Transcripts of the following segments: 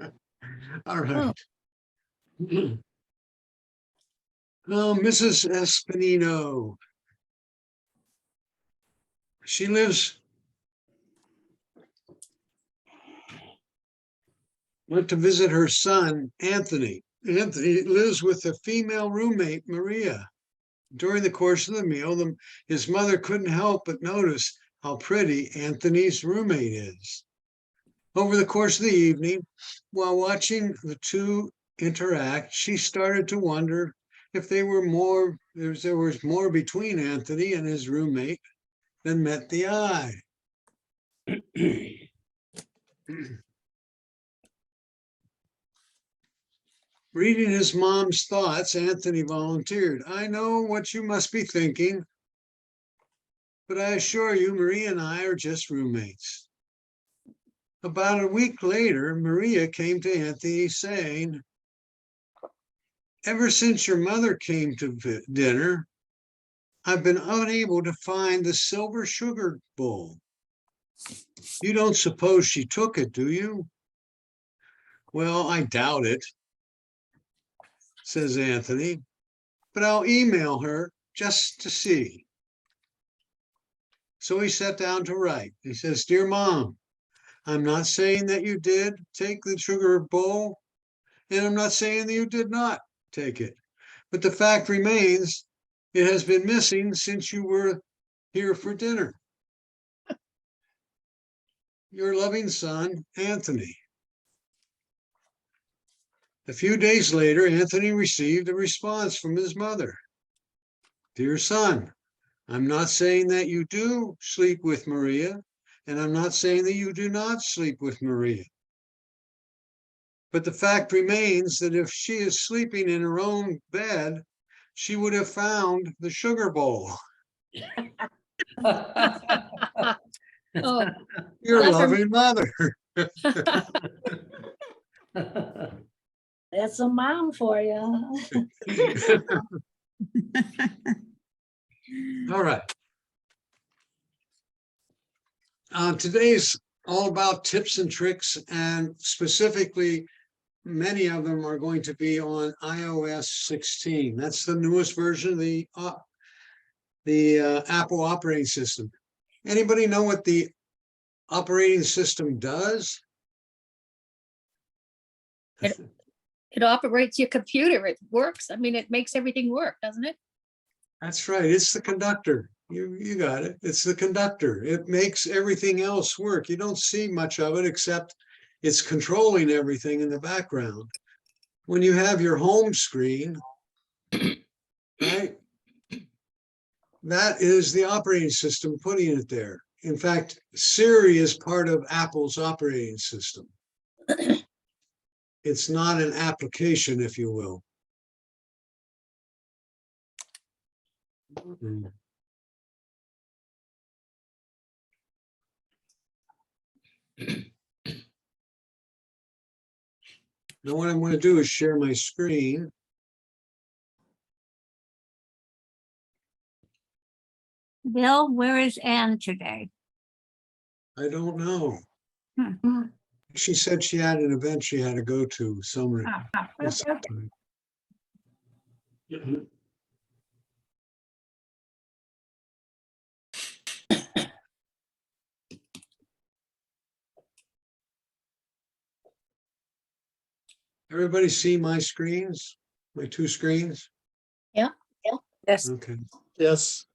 All Oh, right. Mrs. Espinino. She went to visit her son, Anthony. Anthony lives with a female roommate, Maria. During the course of the meal, his mother couldn't help but notice how pretty Anthony's roommate is. Over the course of the evening, while watching the two interact, she started to wonder if there was more between Anthony and his roommate than met the eye. Reading his mom's thoughts, Anthony volunteered, "I know what you must be thinking, but I assure you, Maria and I are just roommates." About a week later, Maria came to Anthony saying, "Ever since your mother came to dinner, I've been unable to find the silver sugar bowl. You don't suppose she took it, do you?" "Well, I doubt it," says Anthony, "but I'll email her just to see." So he sat down to write. He says, "Dear Mom, I'm not saying that you did take the sugar bowl, and I'm not saying that you did not take it. But the fact remains, it has been missing since you were here for dinner. Your loving son, Anthony." A few days later, Anthony received a response from his mother. "Dear son, I'm not saying that you do sleep with Maria, and I'm not saying that you do not sleep with Maria. But the fact remains that if she is sleeping in her own bed, she would have found the sugar bowl. oh, Your clever. loving mother." That's a mom for you. All right. Today's all about tips and tricks, and specifically, many of them are going to be on iOS 16. That's the newest version of the Apple operating system. Anybody know what the operating system does? It operates your computer. It works. I mean, it makes everything work, doesn't it? That's right. It's the conductor. You got it. It's the conductor. It makes everything else work. You don't see much of it except it's controlling everything in the background. When you have your home screen, right? That is the operating system putting it there. In fact, Siri is part of Apple's operating system. It's not an application, if you will. Now what I'm going to do is share my screen. Bill, where is Anne today? I don't know. Hmm. She said she had an event she had to go to somewhere. Okay. sometime. Everybody see my screens? My two screens? Yeah. Yes. Okay. Yes.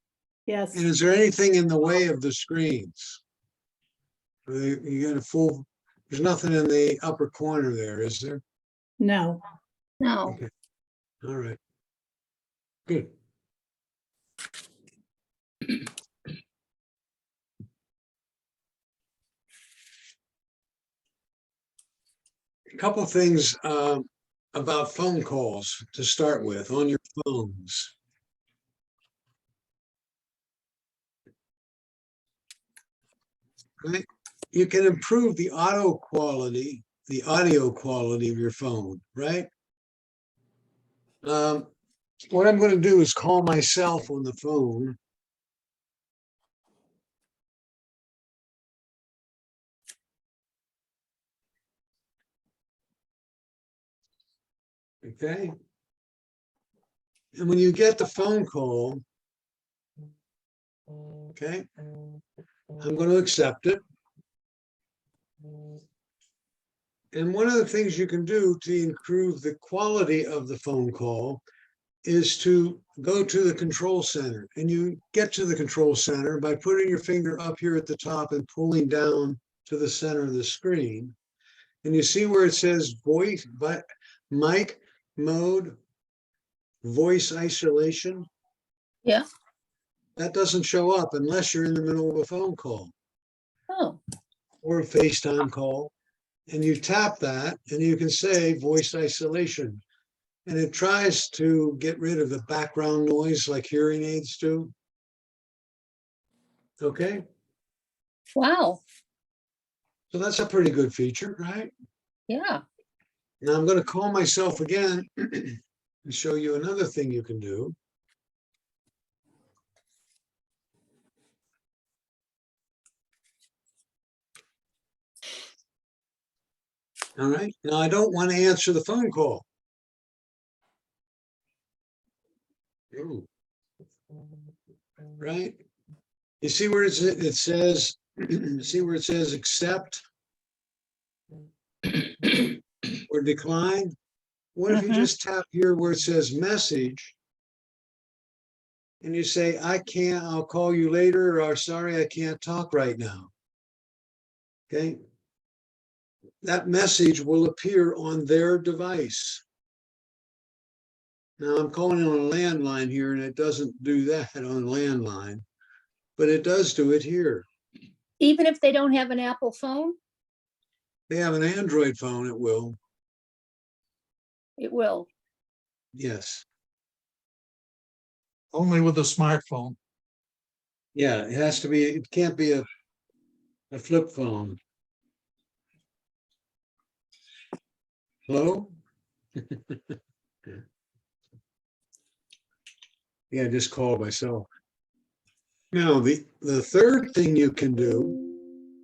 Yes. And is there anything in the way of the screens? You get a full, there's nothing in the upper corner there, is there? No. No. Okay. All right. Good. A couple of things about phone calls to start with on your phones. Right? You can improve the audio quality of your phone, right? What I'm going to do is call myself on the phone. Okay. And when you get the phone call, okay, I'm going to accept it. And one of the things you can do to improve the quality of the phone call is to go to the control center. And you get to the control center by putting your finger up here at the top and pulling down to the center of the screen. And you see where it says voice, but mic mode, voice isolation. Yeah. That doesn't show up unless you're in the middle of a phone call Oh, or a FaceTime call. And you tap that and you can say voice isolation. And it tries to get rid of the background noise like hearing aids do. Okay, wow. so that's a pretty good feature, right? Yeah. Now I'm going to call myself again and show you another thing you can do. All right, now I don't want to answer the phone call. Ooh. Right? You see where it says, see where it says accept or decline? What if you Mhm. just tap here where it says message and you say, I can't, I'll call you later, or sorry, I can't talk right now. Okay. That message will appear on their device. Now I'm calling on a landline here and it doesn't do that on a landline, but it does do it here. Even if they don't have an Apple phone, They have an Android phone, it will. it will. Yes. Only with a smartphone. Yeah, it has to be, it can't be a flip phone. Hello? Yeah, I just called myself. Now, the third thing you can do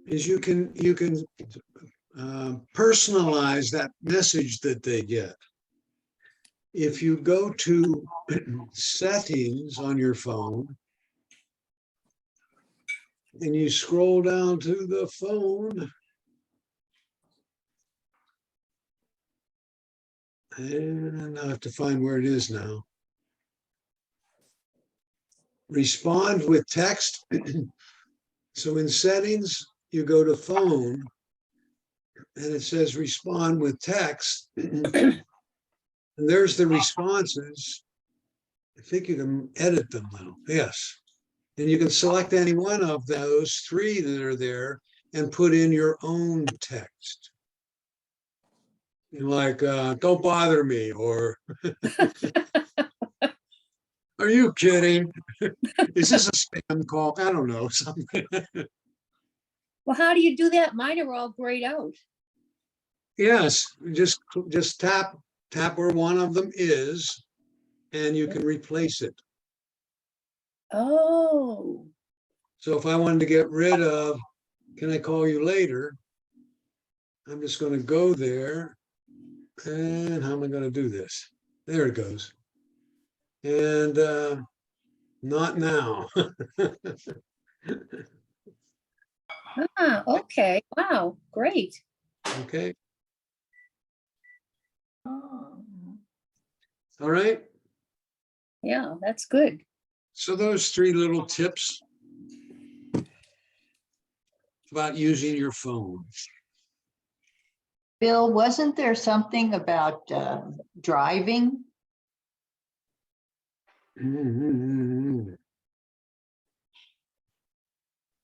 is you can personalize that message that they get. If you go to settings on your phone and you scroll down to the phone, and I have to find where it is now. Respond with text. So in settings, you go to phone and it says respond with text. And there's the responses. I think you can edit them now. Yes. And you can select any one of those three that are there and put in your own text. Like, don't bother me, or are you kidding? Is this a spam call? I don't know. Something. Well, how do you do that? Mine are all grayed out. Yes, just tap where one of them is, and you can replace it. Oh, So if I wanted to get rid of, can I call you later? I'm just going to go there. And how am I going to do this? There it goes. And not now. okay. Wow, great. Okay. Oh, All right. yeah, that's good. So those three little tips about using your phone. Bill, wasn't there something about driving?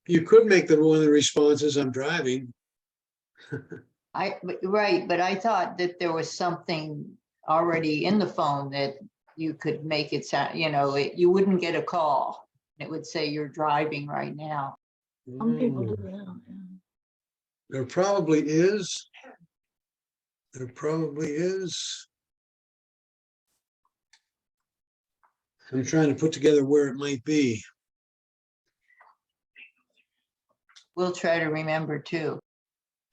You could make one of the responses, I'm driving. Right, but I thought that there was something already in the phone that you could make it sound, you wouldn't get a call. It would say you're driving right now. Some people do that. Yeah. There probably is. There probably is. I'm trying to put together where it might be. We'll try to remember too.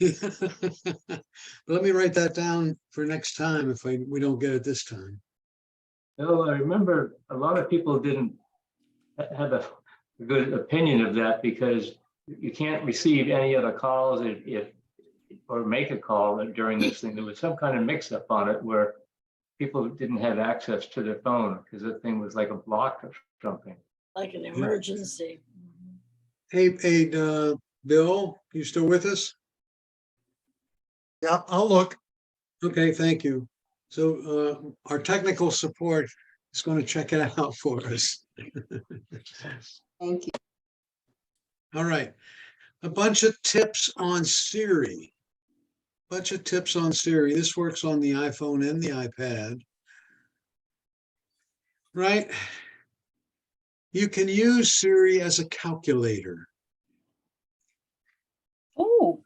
Let me write that down for next time if we don't get it this time. Well, I remember a lot of people didn't have a good opinion of that because you can't receive any other calls or make a call during this thing. There was some kind of mix up on it where people didn't have access to their phone because the thing was like a block or something. Like an emergency. Hey, Bill, you still with us? Yeah, I'll look. Okay, thank you. So our technical support is going to check it out for us. Thank you. All right. A bunch of tips on Siri. Bunch of tips on Siri. This works on the iPhone and the iPad. Right? You can use Siri as a calculator. Oh,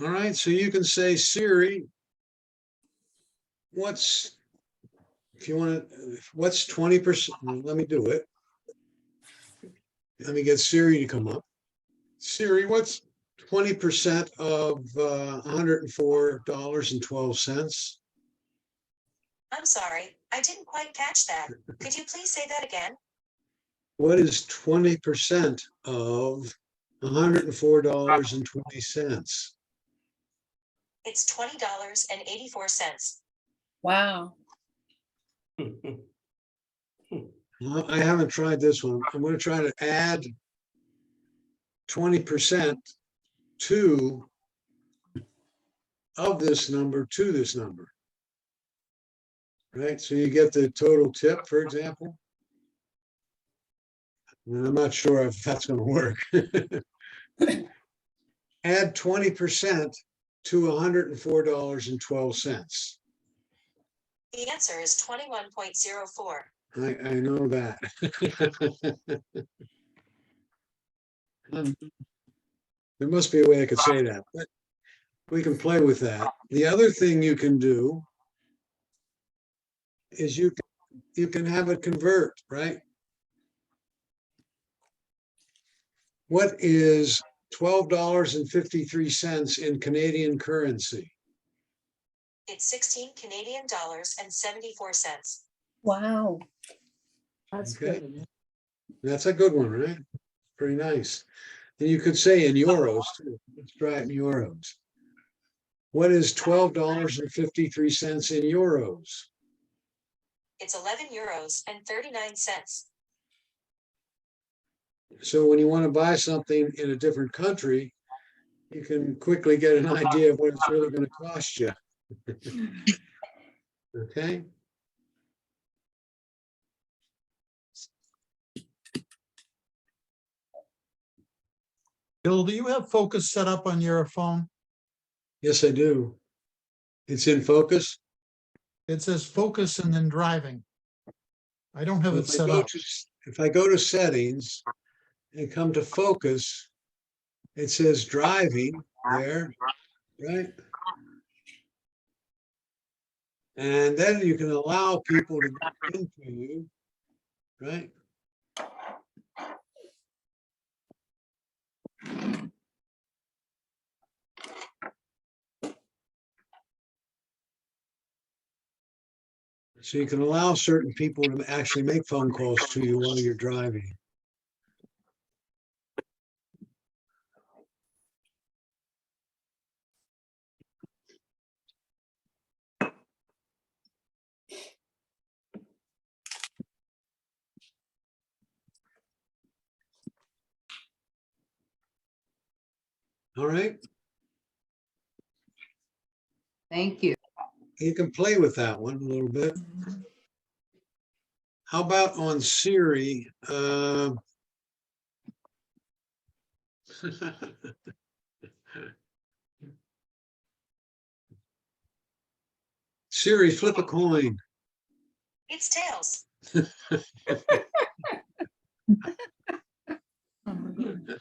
All right, so you can say, Siri, if you want to, what's 20%? Let me do it. Let me get Siri to come up. Siri, what's 20% of $104.12? I'm sorry, I didn't quite catch that. Could you please say that again? What is 20% of $104.20? It's $20.84. wow. Well, I haven't tried this one. I'm going to try to add 20% of this number to this number. Right, so you get the total tip, for example. And I'm not sure if that's going to work. Add 20% to $104.12. The answer is 21.04. I know that. There must be a way I could say that, but we can play with that. The other thing you can do is you can have it convert, right? What is $12.53 in Canadian currency? It's 16 Canadian dollars and 74 cents. Wow. That's Okay. good. That's a good one, right? Pretty nice. And you could say in euros too. Let's try it in euros. What is $12.53 in euros? It's 11 euros and 39 cents. So when you want to buy something in a different country, you can quickly get an idea of what it's really going to cost you. Okay. Bill, do you have focus set up on your phone? Yes, I do. It's in focus. It says focus and then driving. I don't have it If I set go up. if I go to settings and come to focus, it says driving there, right? And then you can allow people to go into you, right? So you can allow certain people to actually make phone calls to you while you're driving. All right, Thank you. you can play with that one a little bit. How about on Siri? Siri, flip a coin. It's tails. Oh, my goodness.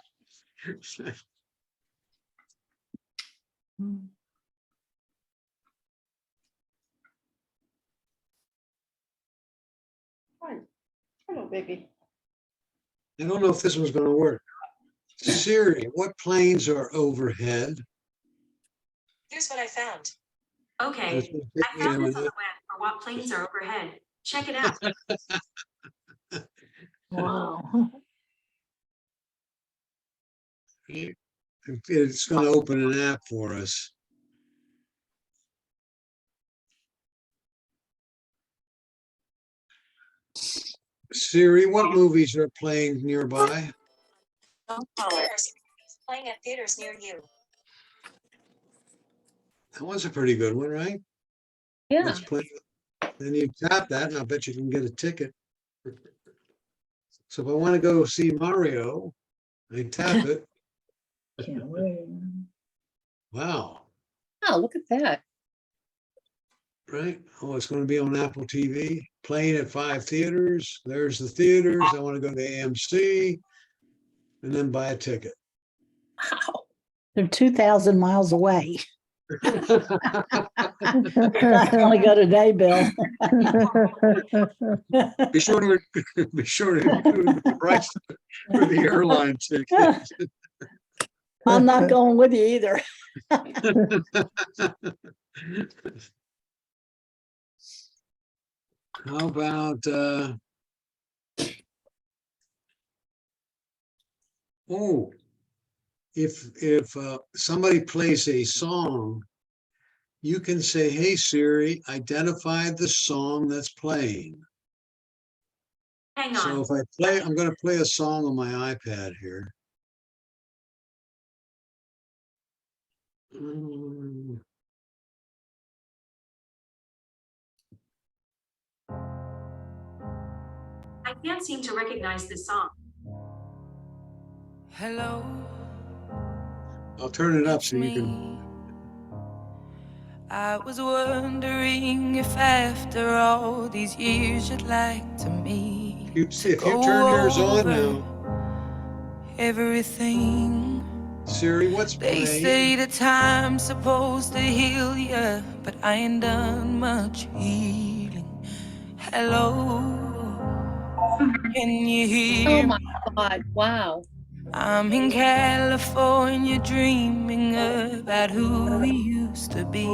Hi. Hello, baby. I don't know if this one's going to work. Siri, what planes are overhead? Here's what I found. Okay, It's gonna I take me found a this on the minute. web for what planes are overhead. Check it out. Wow. It's gonna open an app for us. Siri, what movies are playing nearby? Playing at theaters near you. That was a pretty good one, right? Yeah. Let's play. Then you tap that and I bet you can get a ticket. So if I want to go see Mario, I tap it. Can't wait. Wow, Oh, look at that. right? Oh, it's going to be on Apple TV, playing at 5 theaters. There's the theaters. I want to go to AMC and then buy a ticket. Wow. They're 2,000 miles away. Not gonna go today, Bill. Be sure to include the price for the airline ticket. I'm not going with you either. How about oh, if somebody plays a song, you can say, "Hey Siri, identify the song that's playing." Hang So on. if I play, I'm going to play a song on my iPad here. Mm, I can't seem to recognize this song. Hello, I'll turn it up it's so you can. me. I was wondering if after all these years you'd like to meet. If you Go turn yours on over now, everything. Siri, what's They say playing? the time's supposed to heal ya, but I ain't done much healing. Hello, can you Oh hear my me? God. Wow. I'm in California dreaming about who we used to be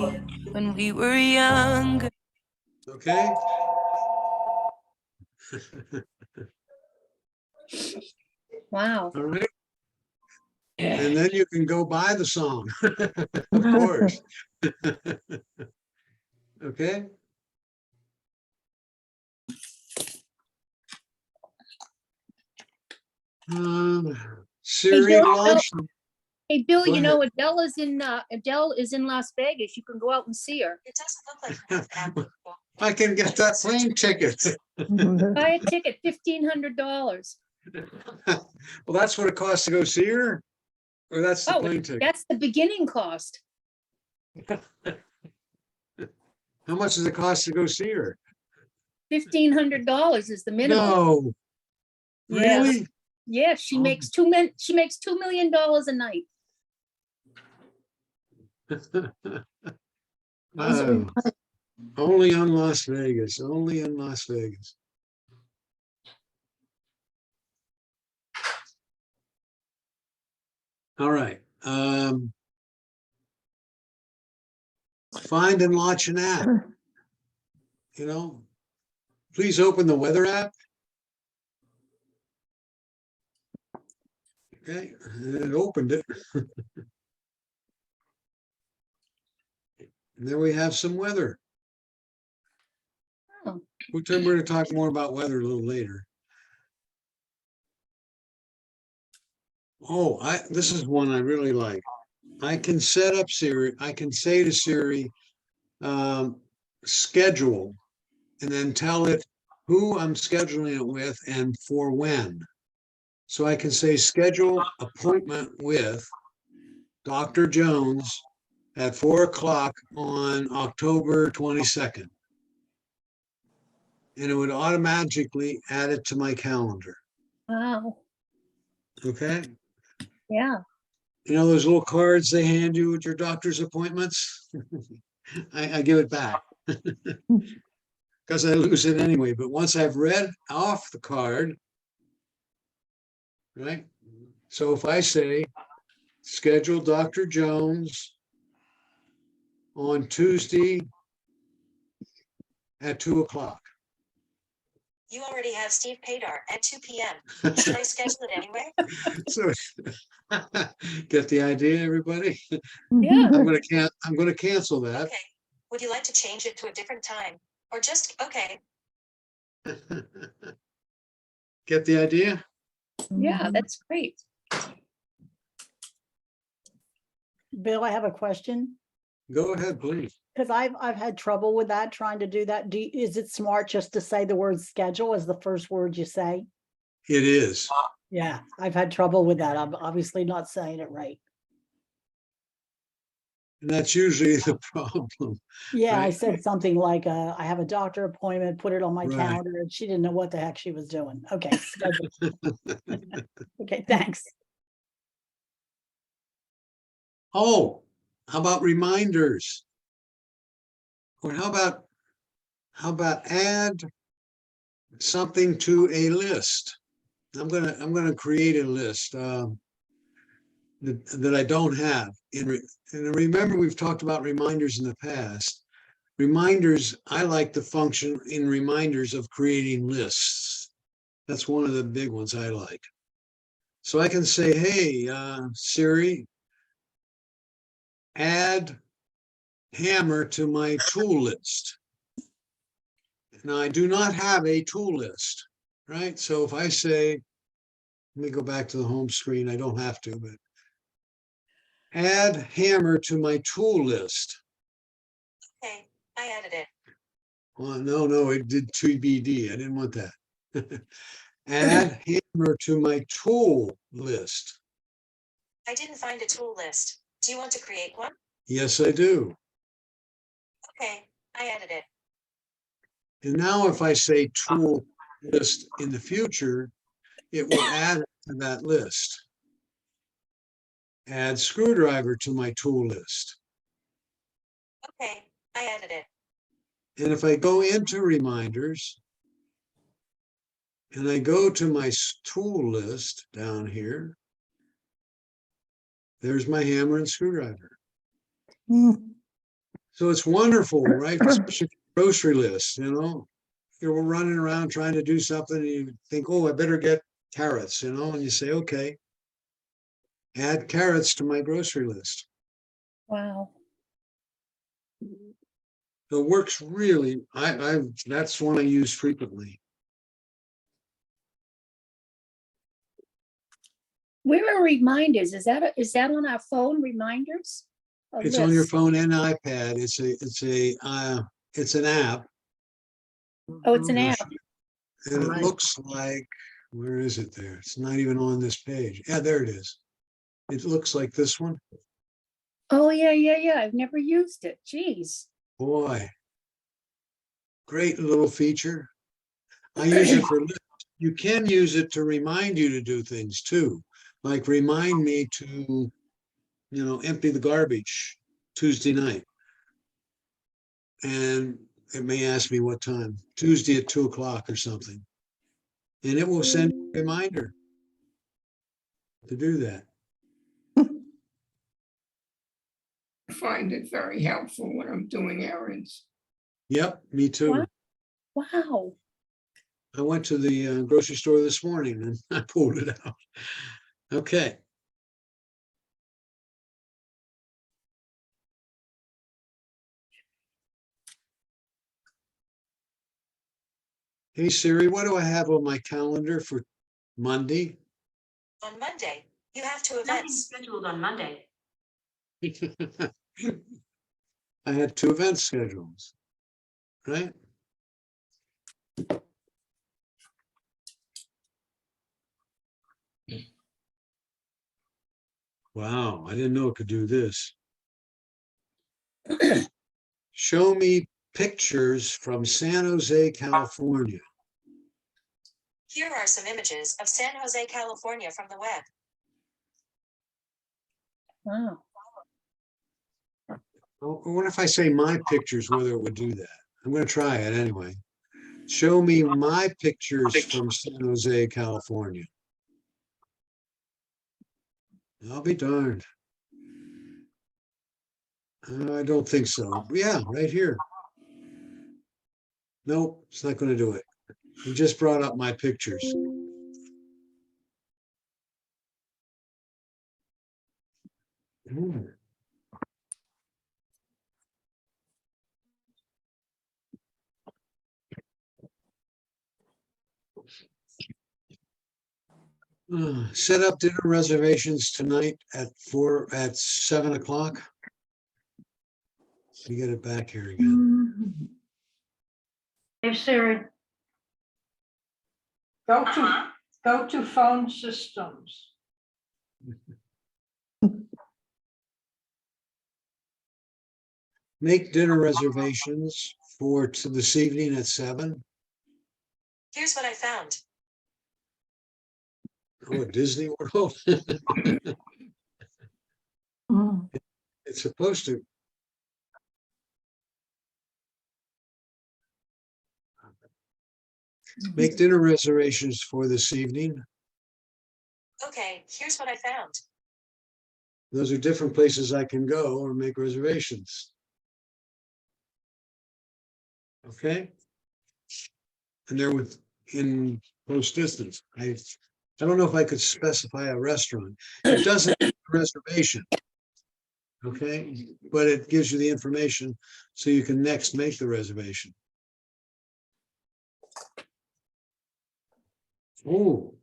when we were younger. Okay. Wow. All right. And then you can go buy the song, of course. Okay. Siri Bill, launched. Hey, Bill, Go you know, ahead. Adele is in Las Vegas. You can go out and see her. It doesn't look like you have Apple. I can get that plane ticket. Buy a ticket, $1,500. Well, that's what it costs to go see her? Or that's the Oh, plane ticket? that's the beginning cost. How much does it cost to go see her? $1,500 is the minimum. No, Yes. really? Yes, she Oh. makes $2 million a night. Oh, only in Las Vegas, only in Las Vegas. All right. Find and launch an app. You know, please open the weather app. Okay, and it opened it. And there we have some weather. Oh. We're going to talk more about weather a little later. Oh, this is one I really like. I can set up Siri. I can say to Siri, schedule, and then tell it who I'm scheduling it with and for when. So I can say schedule appointment with Dr. Jones at 4 o'clock on October 22nd. And it would automatically add it to my calendar. Wow. Okay. Yeah. You know those little cards they hand you at your doctor's appointments? I give it back because I lose it anyway. But once I've read off the card, right? So if I say, schedule Dr. Jones on Tuesday at 2 o'clock. You already have Steve Padar at 2 p.m. Should I schedule it anyway? So, get the idea, everybody? Yeah. I'm gonna cancel that. Okay. Would you like to change it to a different time? Or just, okay, Get the idea? Yeah, that's great. Bill, I have a question. Go ahead, please. Because I've had trouble with that, trying to do that. Is it smart just to say the word schedule as the first word you say? It is. Yeah, I've had trouble with that. I'm obviously not saying it right. And that's usually the problem. Yeah, I Right. said something like, I have a doctor appointment, put it on my Right. calendar, and she didn't know what the heck she was doing. Okay. schedule. Okay, thanks. Oh, how about reminders? Or how about add something to a list? I'm gonna create a list that I don't have. And remember, we've talked about reminders in the past. Reminders, I like the function in reminders of creating lists. That's one of the big ones I like. So I can say, hey, Siri, add hammer to my tool list. Now, I do not have a tool list, right? So if I say, let me go back to the home screen, I don't have to, but add hammer to my tool list. okay, I added it. Well, no, it did TBD. I didn't want that. Add hammer to my tool list. I didn't find a tool list. Do you want to create one? Yes, I do. Okay, I added it. And now if I say tool list in the future, it will add it to that list. Add screwdriver to my tool list. Okay, I added it. And if I go into reminders and I go to my tool list down here, there's my hammer and screwdriver. So it's wonderful, right? Especially grocery list, you're running around trying to do something and you think, oh, I better get carrots, and you say, okay, add carrots to my grocery list. Wow. So it works really, that's one I use frequently. Where are reminders? Is that on our phone, reminders? A It's on your list? phone and iPad. It's an app. Oh, it's an I'll app. show you. And it looks like, where is it there? It's not even on this page. Yeah, there it is. It looks like this one. Oh, yeah. I've never used it. Jeez. Boy, great little feature. I use it for lists. You can use it to remind you to do things too. Like remind me to, empty the garbage Tuesday night. And it may ask me what time, Tuesday at 2 o'clock or something. And it will send a reminder to do that. I find it very helpful when I'm doing errands. Yep, me too. Wow. I went to the grocery store this morning and I pulled it out. Okay. Hey Siri, what do I have on my calendar for Monday? On Monday, you have 2 Nothing events. scheduled on Monday. I had 2 event schedules, right? Wow, I didn't know it could do this. Show me pictures from San Jose, California. Here are some images of San Jose, California from the web. Wow. I wonder if I say my pictures, whether it would do that. I'm going to try it anyway. Show me my pictures from San Jose, California. I'll be darned. I don't think so. Yeah, right here. Nope, it's not going to do it. You just brought up my pictures. Hmm. Set up dinner reservations tonight at 7 o'clock. You get it back here again. Hey Siri. Go to phone systems. Make dinner reservations for this evening at 7. Here's what I found. Oh, at Disney World. It's supposed to. Make dinner reservations for this evening. Okay, here's what I found. Those are different places I can go or make reservations. Okay. And they're in close distance. I don't know if I could specify a restaurant. It doesn't have a reservation. Okay, but it gives you the information so you can next make the reservation. Oh,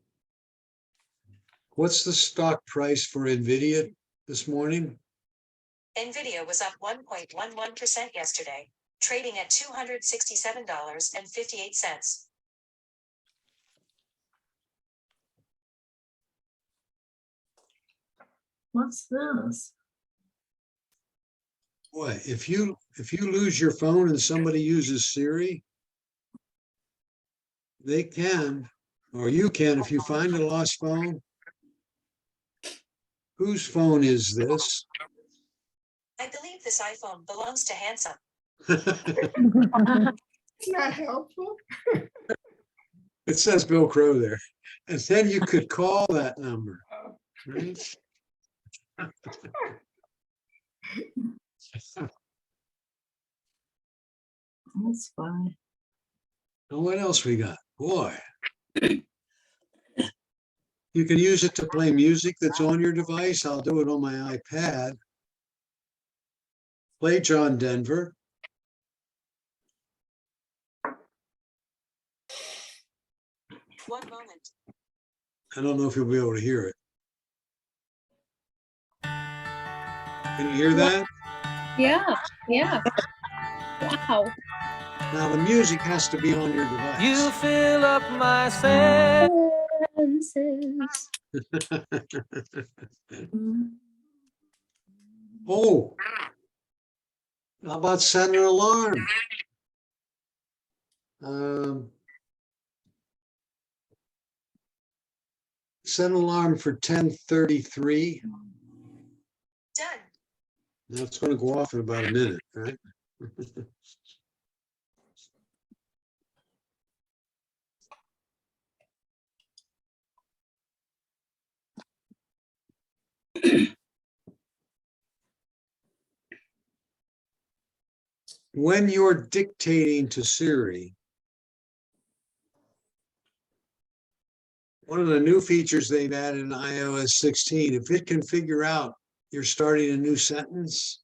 what's the stock price for NVIDIA this morning? NVIDIA was up 1.11% yesterday, trading at $267.58. What's this? Boy, if you lose your phone and somebody uses Siri, they can, or you can, if you find a lost phone. Whose phone is this? I believe this iPhone belongs to Handsome. Not helpful. It says Bill Crow there. And then you could call that number, right? That's fine. And what else we got? Boy. You can use it to play music that's on your device. I'll do it on my iPad. Play John Denver. One moment. I don't know if you'll be able to hear it. Can you hear that? Yeah, yeah. Wow. Now the music has to be on your device. You fill up my senses. Oh, how about set an alarm? Set an alarm for 10:33. Done. Now it's going to go off in about a minute, right? When you're dictating to Siri, one of the new features they've added in iOS 16, if it can figure out you're starting a new sentence,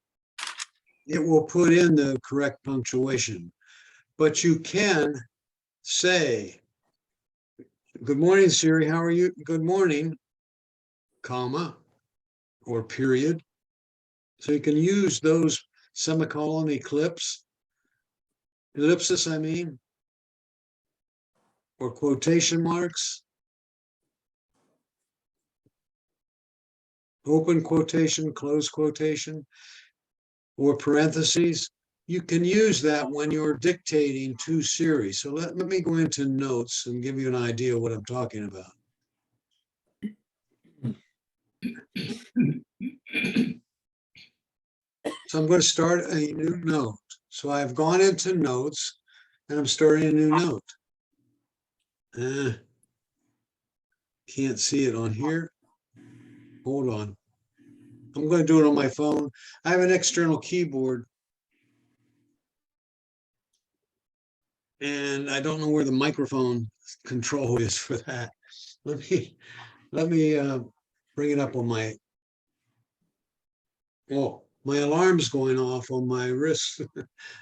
it will put in the correct punctuation. But you can say, "Good morning, Siri, how are you? Good morning," comma, or period. So you can use those semicolon ellipsis, I mean, or quotation marks, open quotation, close quotation, or parentheses. You can use that when you're dictating to Siri. So let me go into notes and give you an idea of what I'm talking about. So I'm going to start a new note. So I've gone into notes and I'm starting a new note. Can't see it on here. Hold on. I'm going to do it on my phone. I have an external keyboard. And I don't know where the microphone control is for that. Let me bring it up on my, oh, my alarm's going off on my wrist.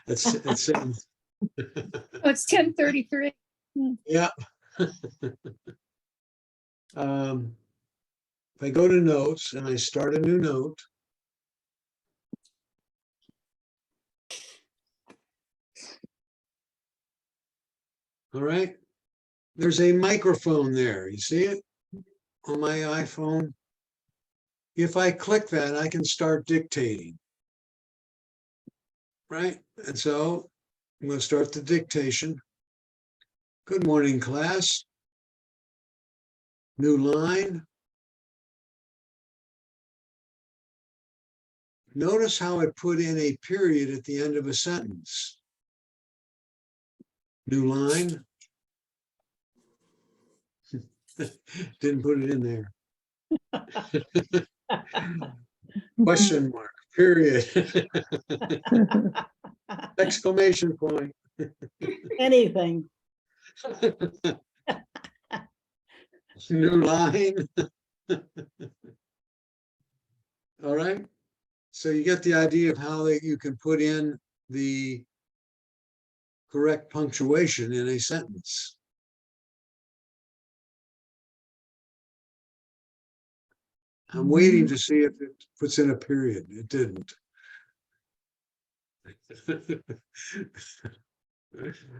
It's saying, Oh, it's 10:33. yeah. If I go to notes and I start a new note. All right, there's a microphone there. You see it on my iPhone? If I click that, I can start dictating. Right, and so I'm going to start the dictation. Good morning, class. New line. Notice how I put in a period at the end of a sentence. New line. Didn't put it in there. Question mark, period. Exclamation point. Anything. New line. All right. So you get the idea of how you can put in the correct punctuation in a sentence. I'm waiting to see if it puts in a period. It didn't.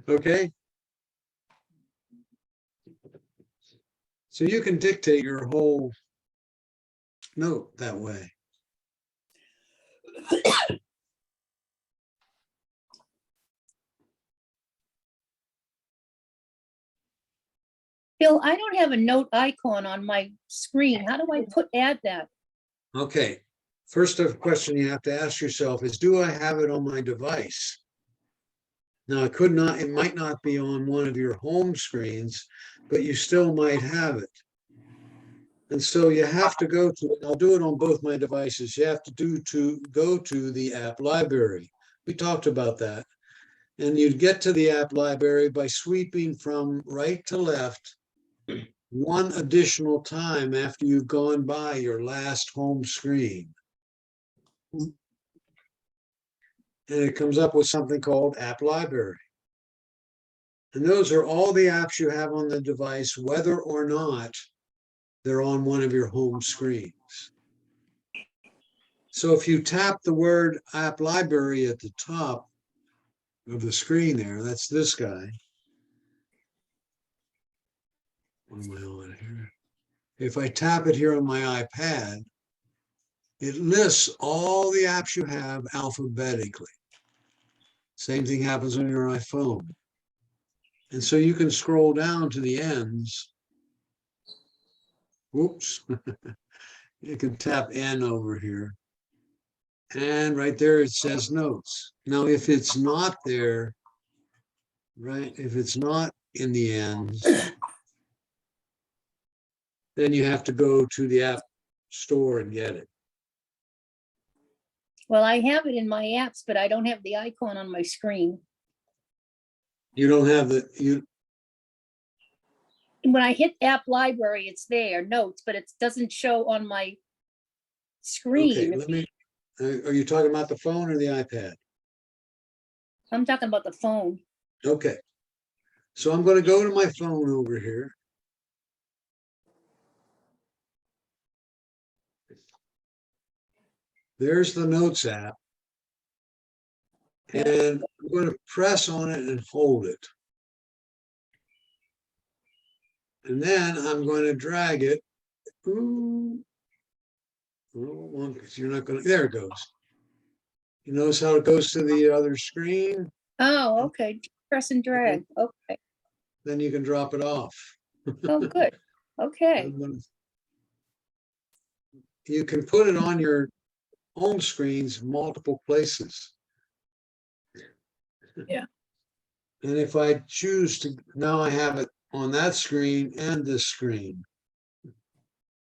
Okay. So you can dictate your whole note that way. Bill, I don't have a note icon on my screen. How do I add that? Okay. First question you have to ask yourself is, do I have it on my device? Now, it might not be on one of your home screens, but you still might have it. And so you have to go to, I'll do it on both my devices. You have to go to the app library. We talked about that. And you'd get to the app library by sweeping from right to left one additional time after you've gone by your last home screen. And it comes up with something called App Library. And those are all the apps you have on the device, whether or not they're on one of your home screens. So if you tap the word App Library at the top of the screen there, that's this guy. What am I on here? If I tap it here on my iPad, it lists all the apps you have alphabetically. Same thing happens on your iPhone. And so you can scroll down to the ends. Whoops. You can tap N over here. And right there it says notes. Now, if it's not there, right, if it's not in the ends, then you have to go to the app store and get it. Well, I have it in my apps, but I don't have the icon on my screen. You don't have When I hit App Library, it's there, notes, but it doesn't show on my screen. Okay, are you talking about the phone or the iPad? I'm talking about the phone. Okay. So I'm going to go to my phone over here. There's the Notes app. And I'm going to press on it and hold it. And then I'm going to drag it. Ooh. You're not going to, there it goes. You notice how it goes to the other screen? Oh, okay. Press and drag. Okay. Then you can drop it off. Oh, good. Okay. You can put it on your home screens multiple places. Yeah. And if I choose to, now I have it on that screen and this screen.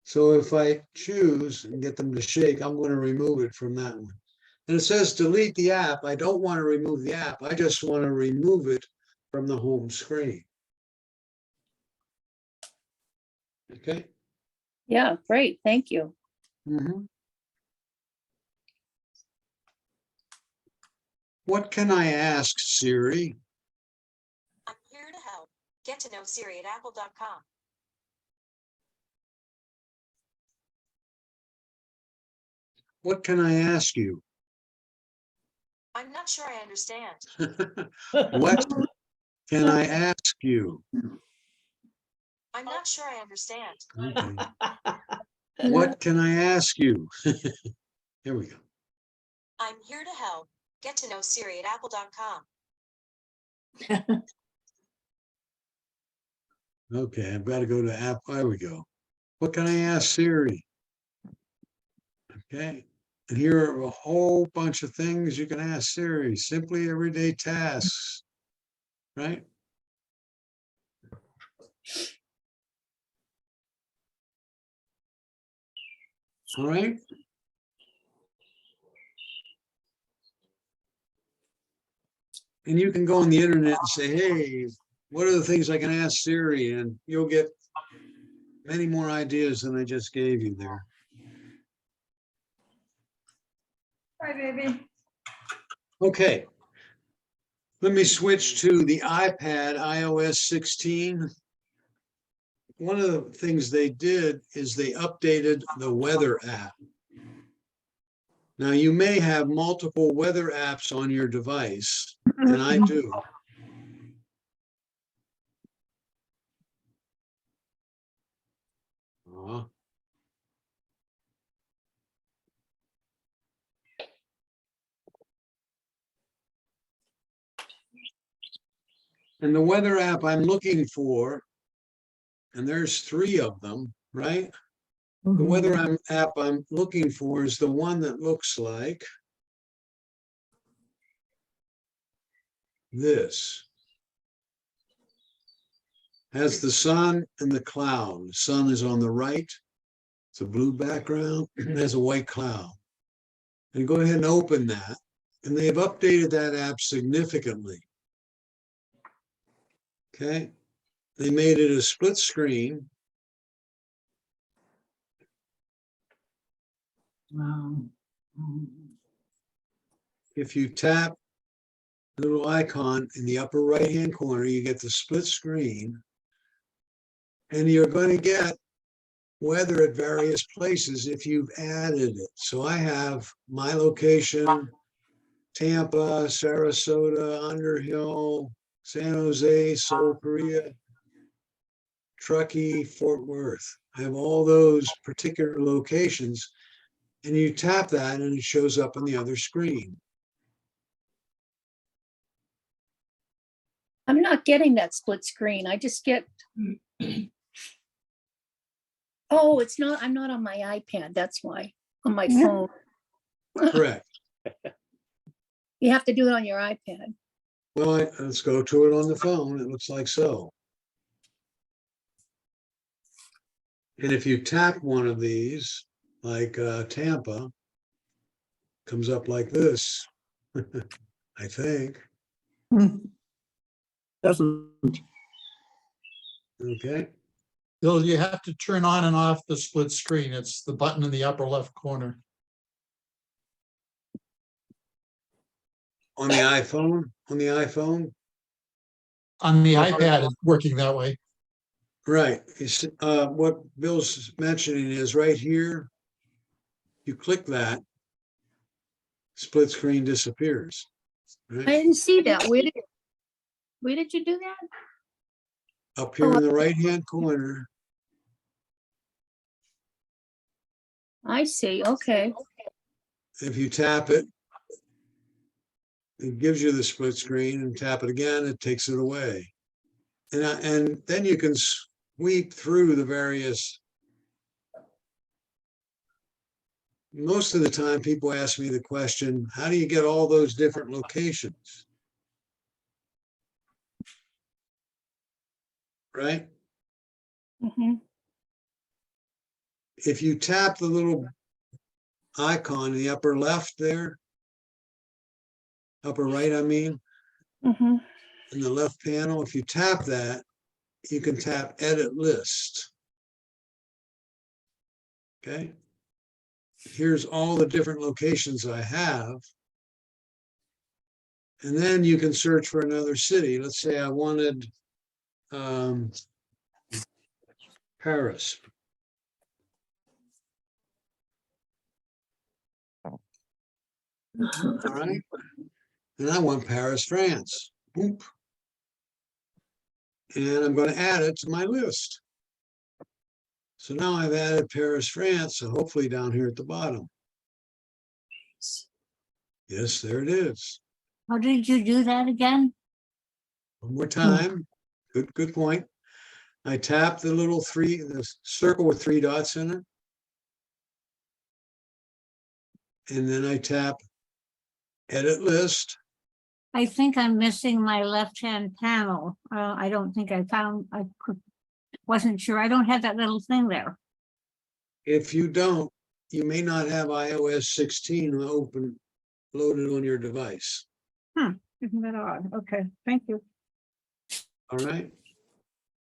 So if I choose and get them to shake, I'm going to remove it from that one. And it says delete the app. I don't want to remove the app. I just want to remove it from the home screen. Okay. Yeah, great, thank you. Mhm. What can I ask Siri? I'm here to help. Get to know Siri at apple.com. What can I ask you? I'm not sure I understand. What can I ask you? I'm not sure I understand. Okay. What can I ask you? Here we go. I'm here to help. Get to know Siri at apple.com. Okay, I've got to go to app. There we go. What can I ask Siri? Okay. And here are a whole bunch of things you can ask Siri. Simply everyday tasks, right? All right. And you can go on the internet and say, hey, what are the things I can ask Siri? And you'll get many more ideas than I just gave you there. Hi, baby. Okay. Let me switch to the iPad, iOS 16. One of the things they did is they updated the weather app. Now, you may have multiple weather apps on your device, and I do. Uh, And the weather app I'm looking for, and there's 3 of them, right? The weather app I'm looking for is the one that looks like this. Has the sun and the cloud. The sun is on the right. It's a blue background. There's a white cloud. And go ahead and open that. And they've updated that app significantly. Okay. They made it a split screen. If you tap the little icon in the upper right-hand corner, you get the split screen. And you're going to get weather at various places if you've added it. So I have my location, Tampa, Sarasota, Underhill, San Jose, Seoul, Korea, Truckee, Fort Worth. I have all those particular locations, and you tap that and it shows up on the other screen. I'm not getting that split screen. I just get. Oh, it's not, I'm not on my iPad. That's why, on my phone. Correct. You have to do it on your iPad. Well, let's go to it on the phone. It looks like so. And if you tap one of these, like Tampa, comes up like this, I think. Doesn't. Okay. Bill, you have to turn on and off the split screen. It's the button in the upper left corner. On the iPhone? On the iPhone? On the iPad, it's working that way. Right. It's, what Bill's mentioning is right here. You click that, split screen disappears. I Right? didn't see that. Where did you do that? Up here in the right-hand corner. I see, okay. If you tap it, it gives you the split screen, and tap it again, it takes it away. And then you can sweep through the various. Most of the time, people ask me the question, how do you get all those different locations? Right? Mhm. if you tap the little icon in the upper left there, upper right, I mean, Mhm. in the left panel, if you tap that, you can tap Edit List. Okay. Here's all the different locations I have. And then you can search for another city. Let's say I wanted Paris. All right. And I want Paris, France. Boop. And I'm going to add it to my list. So now I've added Paris, France. So hopefully down here at the bottom. Yes, there it is. How did you do that again? One more time. Good point. I tap the little the circle with 3 dots in it. And then I tap Edit List. I think I'm missing my left-hand panel. I don't think wasn't sure. I don't have that little thing there. If you don't, you may not have iOS16 loaded on your device. Isn't that odd? Okay, thank you. All right.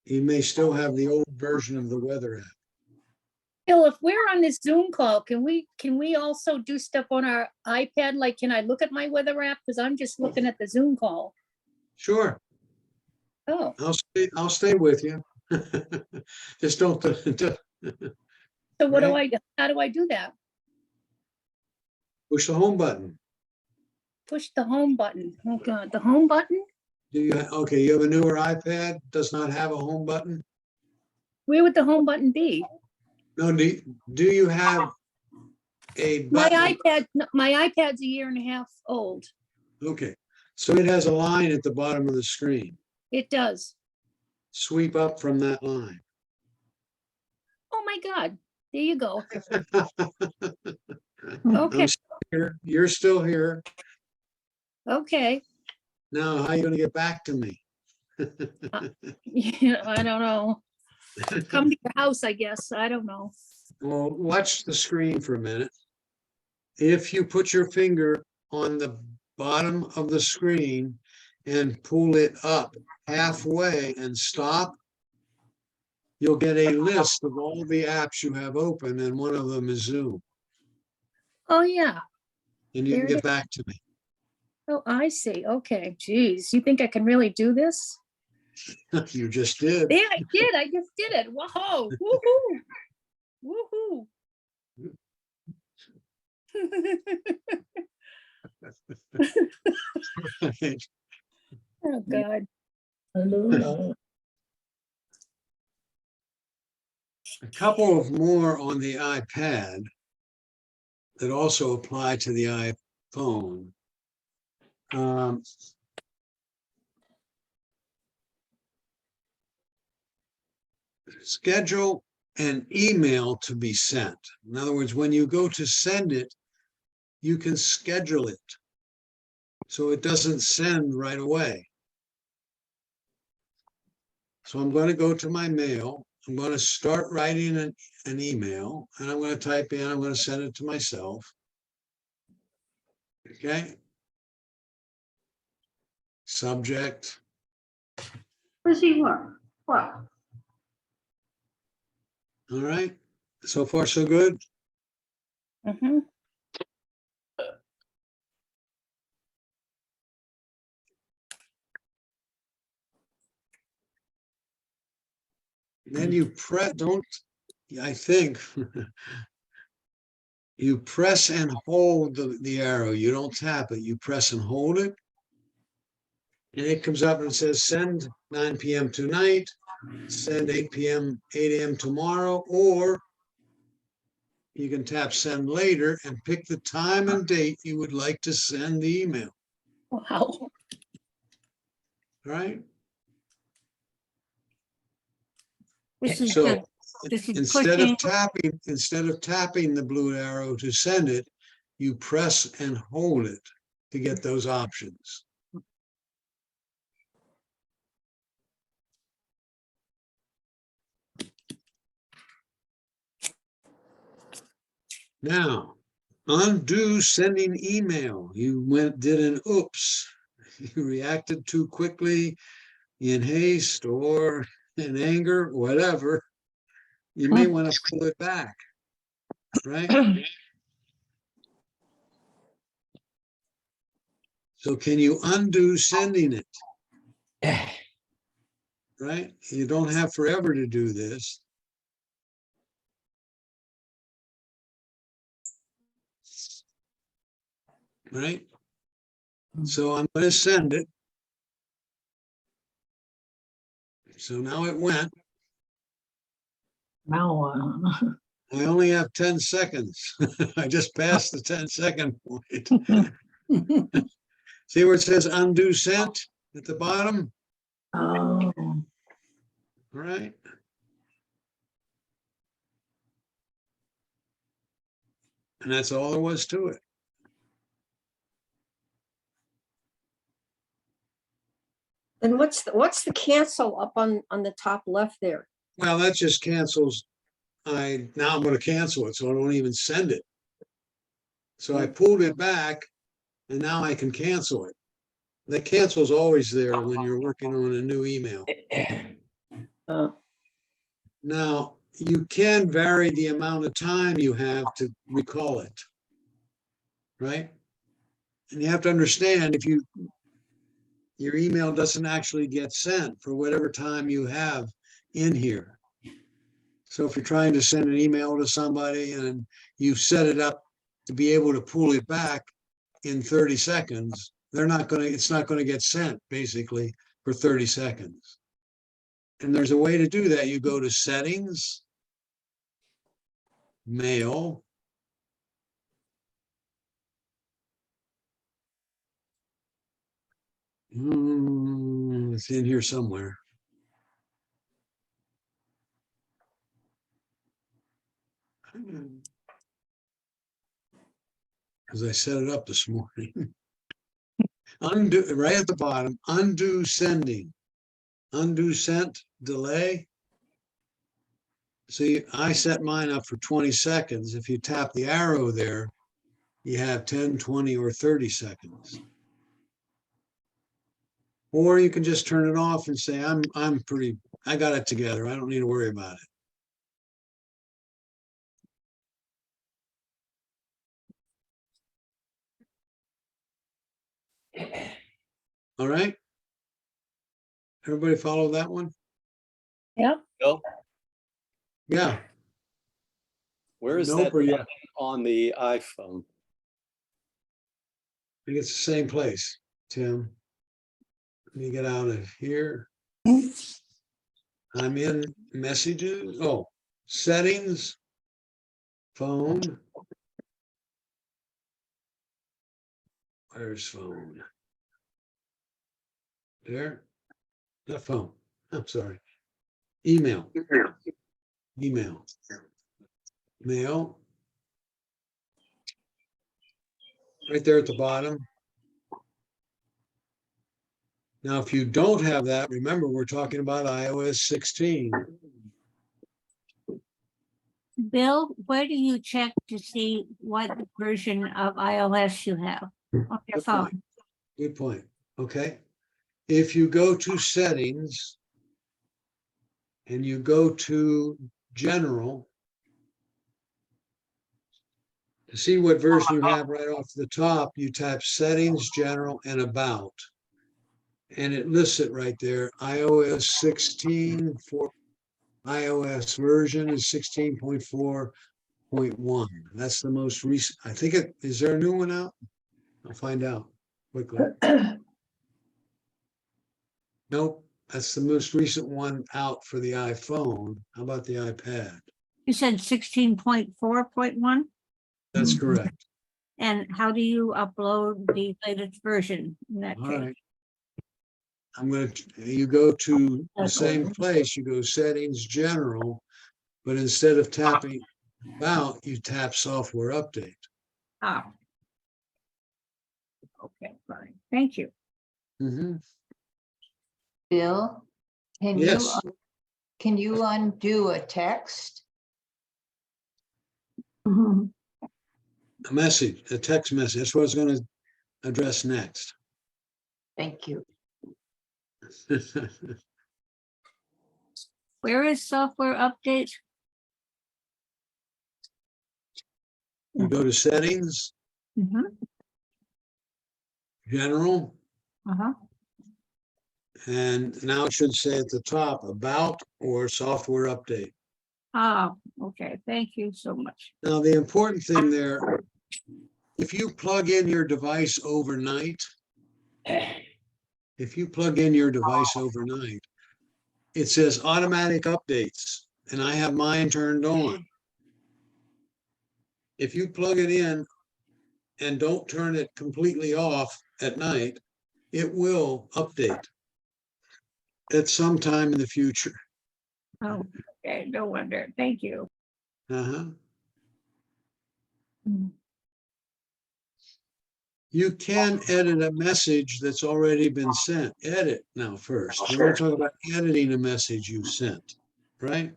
You may still have the old version of the weather app. Bill, if we're on this Zoom call, can we also do stuff on our iPad? Like, can I look at my weather app? Because I'm just looking at the Zoom call. Sure. Oh, I'll stay with you. Just don't. so what do Right. how do I do that? Push the home button. Push the home button. Oh God, the home button? Okay, you have a newer iPad, does not have a home button? Where would the home button be? No, do you have a My button? iPad's a year and a half old. Okay, so it has a line at the bottom of the screen. It does. Sweep up from that line. Oh my God, there you go. I'm Okay, still here. You're still here. okay. Now, how are you going to get back to me? Yeah, I don't know. Come to your house, I guess. I don't know. Well, watch the screen for a minute. If you put your finger on the bottom of the screen and pull it up halfway and stop, you'll get a list of all the apps you have open, and one of them is Zoom. Oh, yeah. And you There can it get is. back to me. Oh, I see. Okay. Geez, you think I can really do this? You just did. Yeah, I did. I just did it. Whoa. Woohoo. Woohoo. Oh, God. A couple of more on the iPad that also apply to the iPhone. Schedule an email to be sent. In other words, when you go to send it, you can schedule it so it doesn't send right away. So I'm going to go to my mail. I'm going to start writing an email, and I'm going to type in, I'm going to send it to myself. Okay. Subject. Busy work. What? All right. So far, so good. Mhm. Then you I think, you press and hold the arrow. You don't tap it. You press and hold it. And it comes up and says send 9 p.m. tonight, send 8 a.m. tomorrow, or you can tap send later and pick the time and date you would like to send the email. Wow. All right. This is So good. This is instead pushing. of tapping the blue arrow to send it, you press and hold it to get those options. Now, undo sending email. You did an oops. You reacted too quickly in haste or in anger, whatever. You may want to pull it back, right? So can you undo sending it? Right? You don't have forever to do this. Right? So I'm going to send it. So now it went. Now, I only have 10 seconds. I just passed the 10-second point. See where it says undo sent at the bottom? oh, All right. And that's all there was to it. And what's the cancel up on the top left there? Well, that just cancels. Now I'm going to cancel it, so I don't even send it. So I pulled it back, and now I can cancel it. The cancel's always there when you're working on a new email. Now, you can vary the amount of time you have to recall it, right? And you have to understand if your email doesn't actually get sent for whatever time you have in here. So if you're trying to send an email to somebody and you've set it up to be able to pull it back in 30 seconds, it's not going to get sent basically for 30 seconds. And there's a way to do that. You go to settings, mail, it's in here somewhere. Because I set it up this morning. Undo, right at the bottom, undo sending. Undo sent, delay. See, I set mine up for 20 seconds. If you tap the arrow there, you have 10, 20, or 30 seconds. Or you can just turn it off and say, I got it together. I don't need to worry about it. All right. Everybody follow that one? Yep. Bill, Yeah. where is Nope, that or yeah. button on the iPhone? I think it's the same place, Tim. Let me get out of here. I'm in messages. Oh, settings, phone. Where's phone? There. Not phone. I'm sorry. Email. Email. Mail. Right there at the bottom. Now, if you don't have that, remember, we're talking about iOS 16. Bill, where do you check to see what version of iOS you have on your Good phone? point. Good point. Okay. If you go to settings and you go to general, to see what version you have right off the top, you type settings, general, and about. And it lists it right there. iOS 16 for iOS version is 16.4.1. That's the most recent. I think is there a new one out? I'll find out quickly. Nope, that's the most recent one out for the iPhone. How about the iPad? You said 16.4.1? That's correct. And how do you upload the latest version in that All case? right. You go to the same place, you go settings, general, but instead of tapping about, you tap software update. Ah. Okay, fine. Thank you. Mhm. Bill, Yes. can you undo a text? A message, a text message. That's what I was going to address next. Thank you. Where is software updates? You go to settings, Mhm. general, Uh-huh. and now it should say at the top about or software update. Oh, okay. Thank you so much. Now, the important thing there, if you plug in your device overnight, it says automatic updates, and I have mine turned on. If you plug it in and don't turn it completely off at night, it will update at some time in the future. Oh, okay. No wonder. Thank you. Uh-huh. Mm. You can edit a message that's already been sent. Edit now first. We're going to talk about editing a message you sent, right?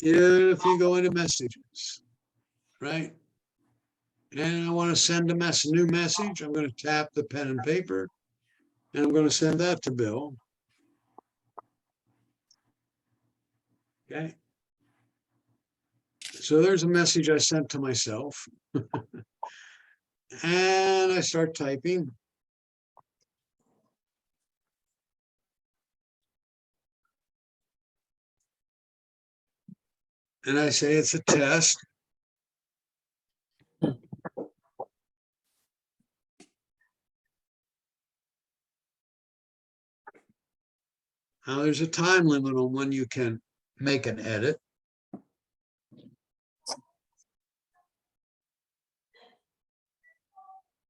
If you go into messages, right? And I want to send a new message, I'm going to tap the pen and paper, and I'm going to send that to Bill. Okay. So there's a message I sent to myself. And I start typing. And I say it's a test. Now there's a time limit on when you can make an edit.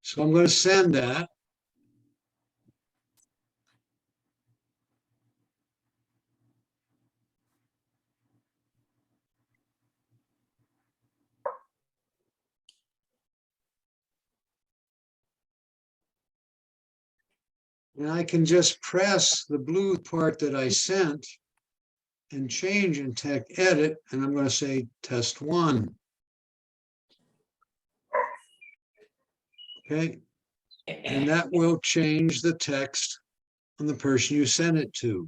So I'm going to send that. And I can just press the blue part that I sent and change in tech edit, and I'm going to say test 1. Okay. And that will change the text on the person you send it to.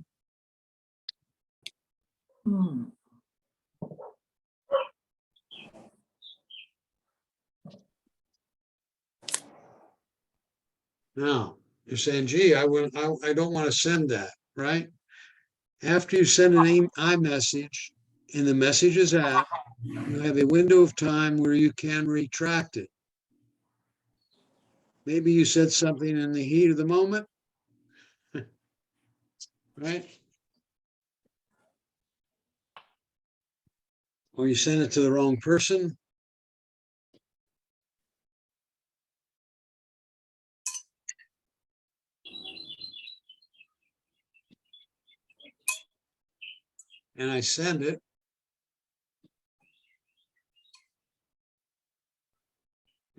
Now, you're saying, gee, I don't want to send that, right? After you send an iMessage in the Messages app, you have a window of time where you can retract it. Maybe you said something in the heat of the moment, right? Or you sent it to the wrong person. And I send it.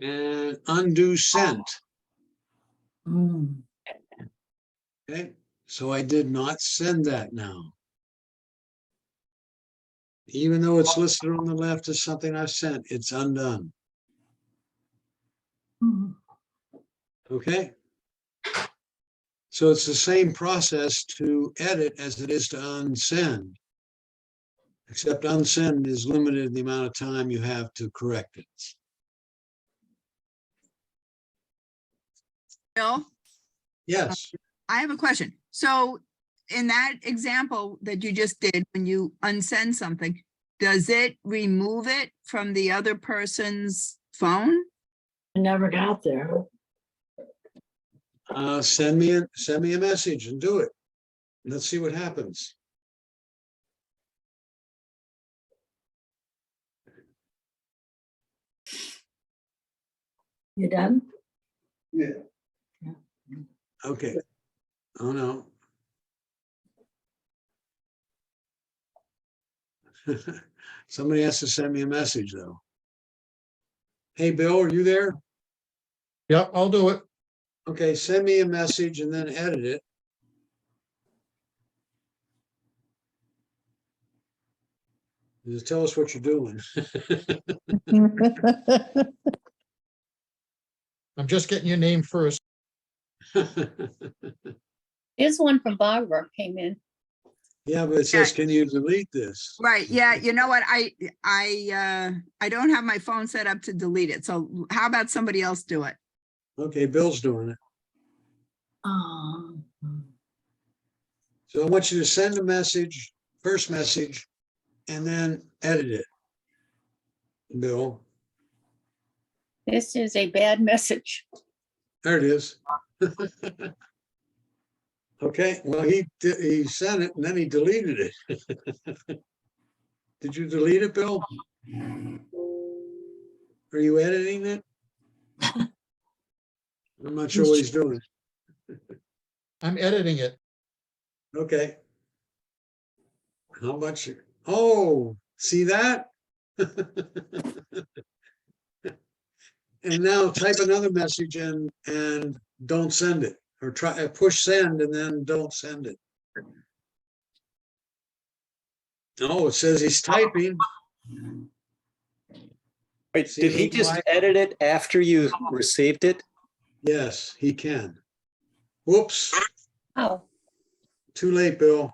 And undo sent. Okay, so I did not send that now. Even though it's listed on the left as something I've sent, it's undone. Okay. So it's the same process to edit as it is to unsend. Except unsend is limited in the amount of time you have to correct it. Bill, Yes. I have a question. So in that example that you just did, when you unsend something, does it remove it from the other person's phone? I never got there. Send me a message and do it. Let's see what happens. You done? Yeah. Okay. Oh no. Somebody has to send me a message though. Hey, Bill, are you there? Yep, I'll do it. Okay, send me a message and then edit it. Just tell us what you're doing. I'm just getting your name first. Here's one from Barbara came in. Yeah, but it says, can you delete this? Right, yeah, you know what, I don't have my phone set up to delete it, so how about somebody else do it? Okay, Bill's doing it. Um, So I want you to send a message, first message, and then edit it. Bill, This is a bad message. there it is. Okay, well, he sent it and then he deleted it. Did you delete it, Bill? Are you editing it? I'm not sure what he's doing. I'm editing it. Okay. How much? Oh, see that? And now type another message in and don't send it, or try push send and then don't send it. Oh, it says he's typing. Wait, See did he the just Y? edit it after you received it? Yes, he can. Whoops, Oh, too late, Bill.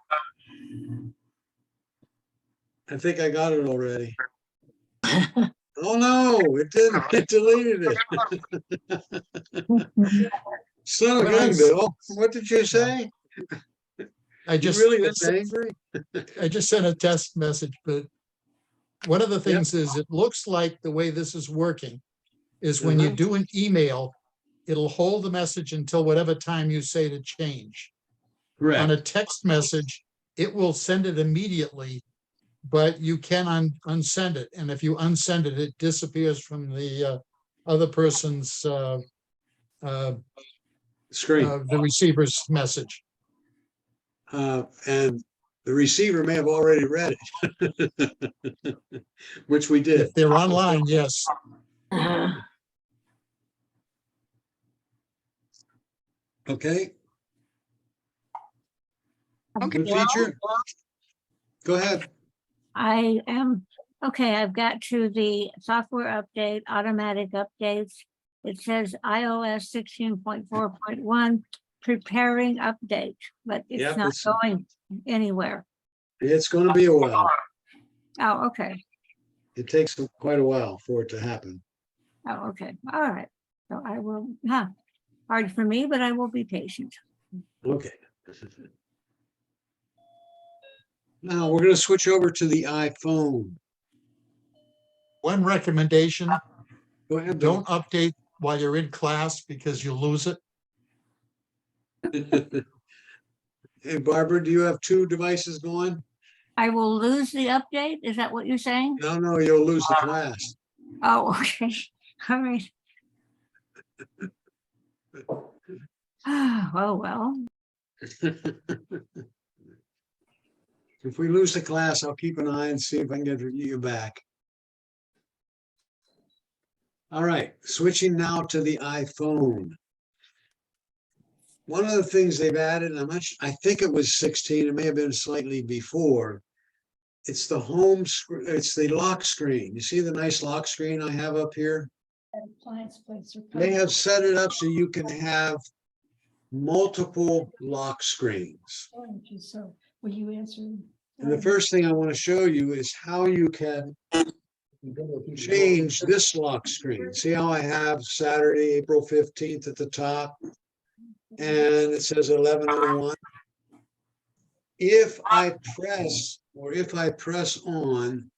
I think I got it already. Oh no, it didn't. It deleted it. Son of a gun, Bill. What did you say? I You just, really that angry? I just sent a test message, but one of the things is it looks like the way this is working is when you do an email, it'll hold the message until whatever time you say to change. On a Correct. text message, it will send it immediately, but you can unsend it. And if you unsend it, it disappears from the other person's Screen. the receiver's message. And the receiver may have already read it, which we did. If they're online, yes. Okay. Okay. Good feature. Go ahead. I am, okay, I've got to the software update, automatic updates. It says iOS 16.4.1, preparing update, but Yep, it's not it's- going anywhere. It's going to be a while. Oh, okay. It takes quite a while for it to happen. Oh, okay. All right. So I will, hard for me, but I will be patient. Okay. Now we're going to switch over to the iPhone. One recommendation, Go ahead, Bill. don't update while you're in class because you'll lose it. Hey, Barbara, do you have two devices going? I will lose the update. Is that what you're saying? No, you'll lose the class. Oh, okay. All right. Oh, well. If we lose the class, I'll keep an eye and see if I can get you back. All right, switching now to the iPhone. One of the things they've added, I think it was 16, it may have been slightly before. It's the home screen, it's the lock screen. You see the nice lock screen I have up here? They have set it up so you can have multiple lock screens. So will you answer? And the first thing I want to show you is how you can change this lock screen. See how I have Saturday, April 15th at the top, and it says 11:01. If I press on,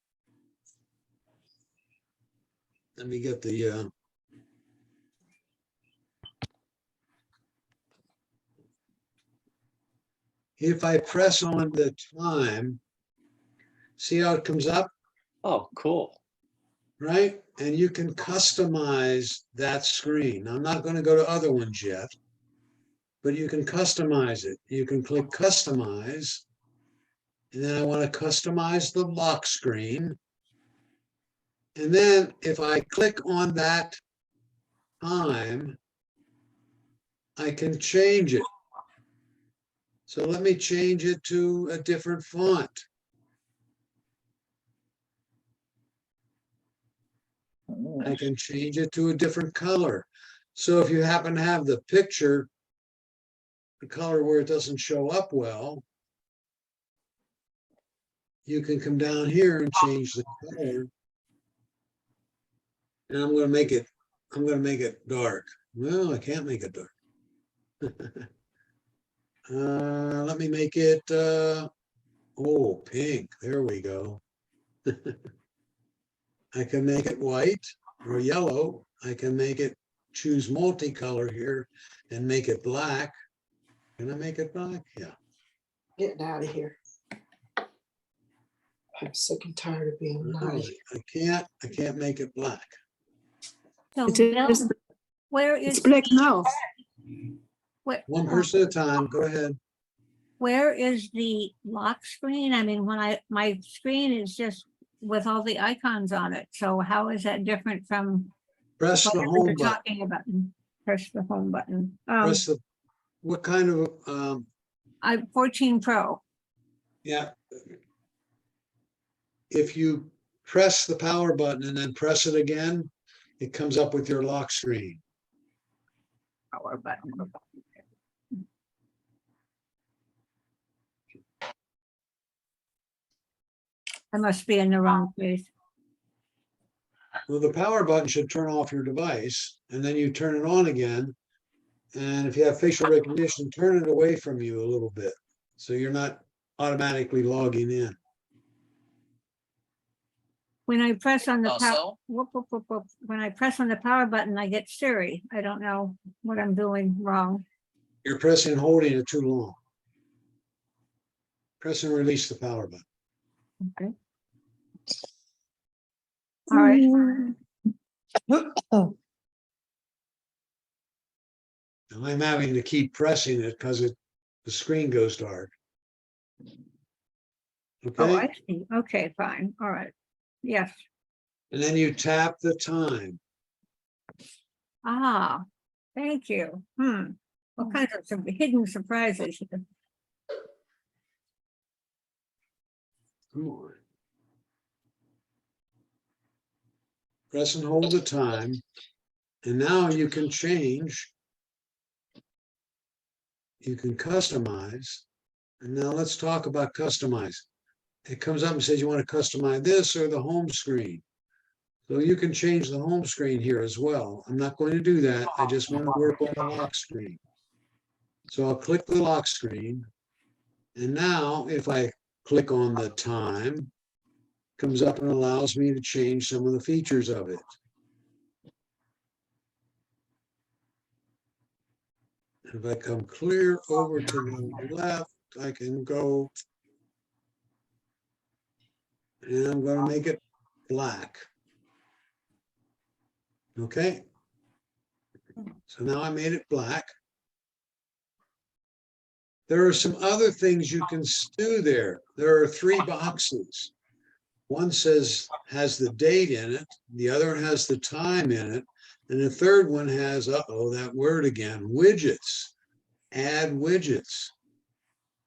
let me get the if I press on the time, see how it comes up? Oh, cool. Right? And you can customize that screen. I'm not going to go to other ones yet, but you can customize it. You can click customize, and then I want to customize the lock screen. And then if I click on that time, I can change it. So let me change it to a different font. I can change it to a different color. So if you happen to have the picture, the color where it doesn't show up well, you can come down here and change the color. And I'm gonna make it dark. Well, I can't make it dark. Let me make it, oh, pink. There we go. I can make it white or yellow. I can make it, choose multicolor here and make it black. Can I make it black? Yeah. Getting out of here. I'm sick and tired of being No, naughty. I can't make it black. So It's Bill, just- where It's is, black now. One person at a time. Go ahead. where is the lock screen? I mean, my screen is just with all the icons on it. So how is that different from Press the whatever home you're button. talking about? Press the home button. Press the, what kind of, I'm 14 Pro. yeah. If you press the power button and then press it again, it comes up with your lock screen. Power button. I must be in the wrong place. Well, the power button should turn off your device and then you turn it on again. And if you have facial recognition, turn it away from you a little bit. So you're not automatically logging in. When I press on the Also- when I press on the power button, I get Siri. I don't know what I'm doing wrong. You're pressing and holding it too long. Press and release the power button. Okay. All right. Oh, And I'm having to keep pressing it because the screen goes dark. Oh, Okay, I see. Okay, fine. All right. Yes. and then you tap the time. Ah, thank you. What kinds of some hidden surprises here? Come on. Press and hold the time. And now you can change. You can customize. And now let's talk about customize. It comes up and says you want to customize this or the home screen. So you can change the home screen here as well. I'm not going to do that. I just want to work on the lock screen. So I'll click the lock screen. And now if I click on the time, comes up and allows me to change some of the features of it. If I come clear over to the left, I can go. And I'm going to make it black. Okay. So now I made it black. There are some other things you can do there. There are 3 boxes. One has the date in it, the other has the time in it, and the third one has, that word again, widgets. Add widgets.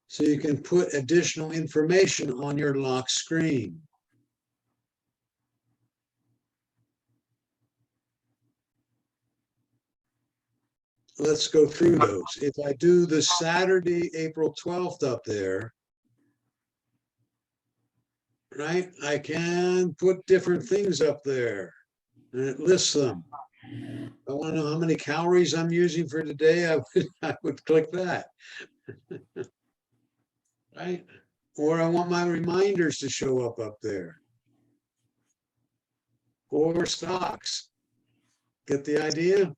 So you can put additional information on your lock screen. Let's go through those. If I do the Saturday, April 12th up there, right, I can put different things up there and it lists them. I want to know how many calories I'm using for today. I would click that. Right? Or I want my reminders to show up there. Or stocks. Get the idea?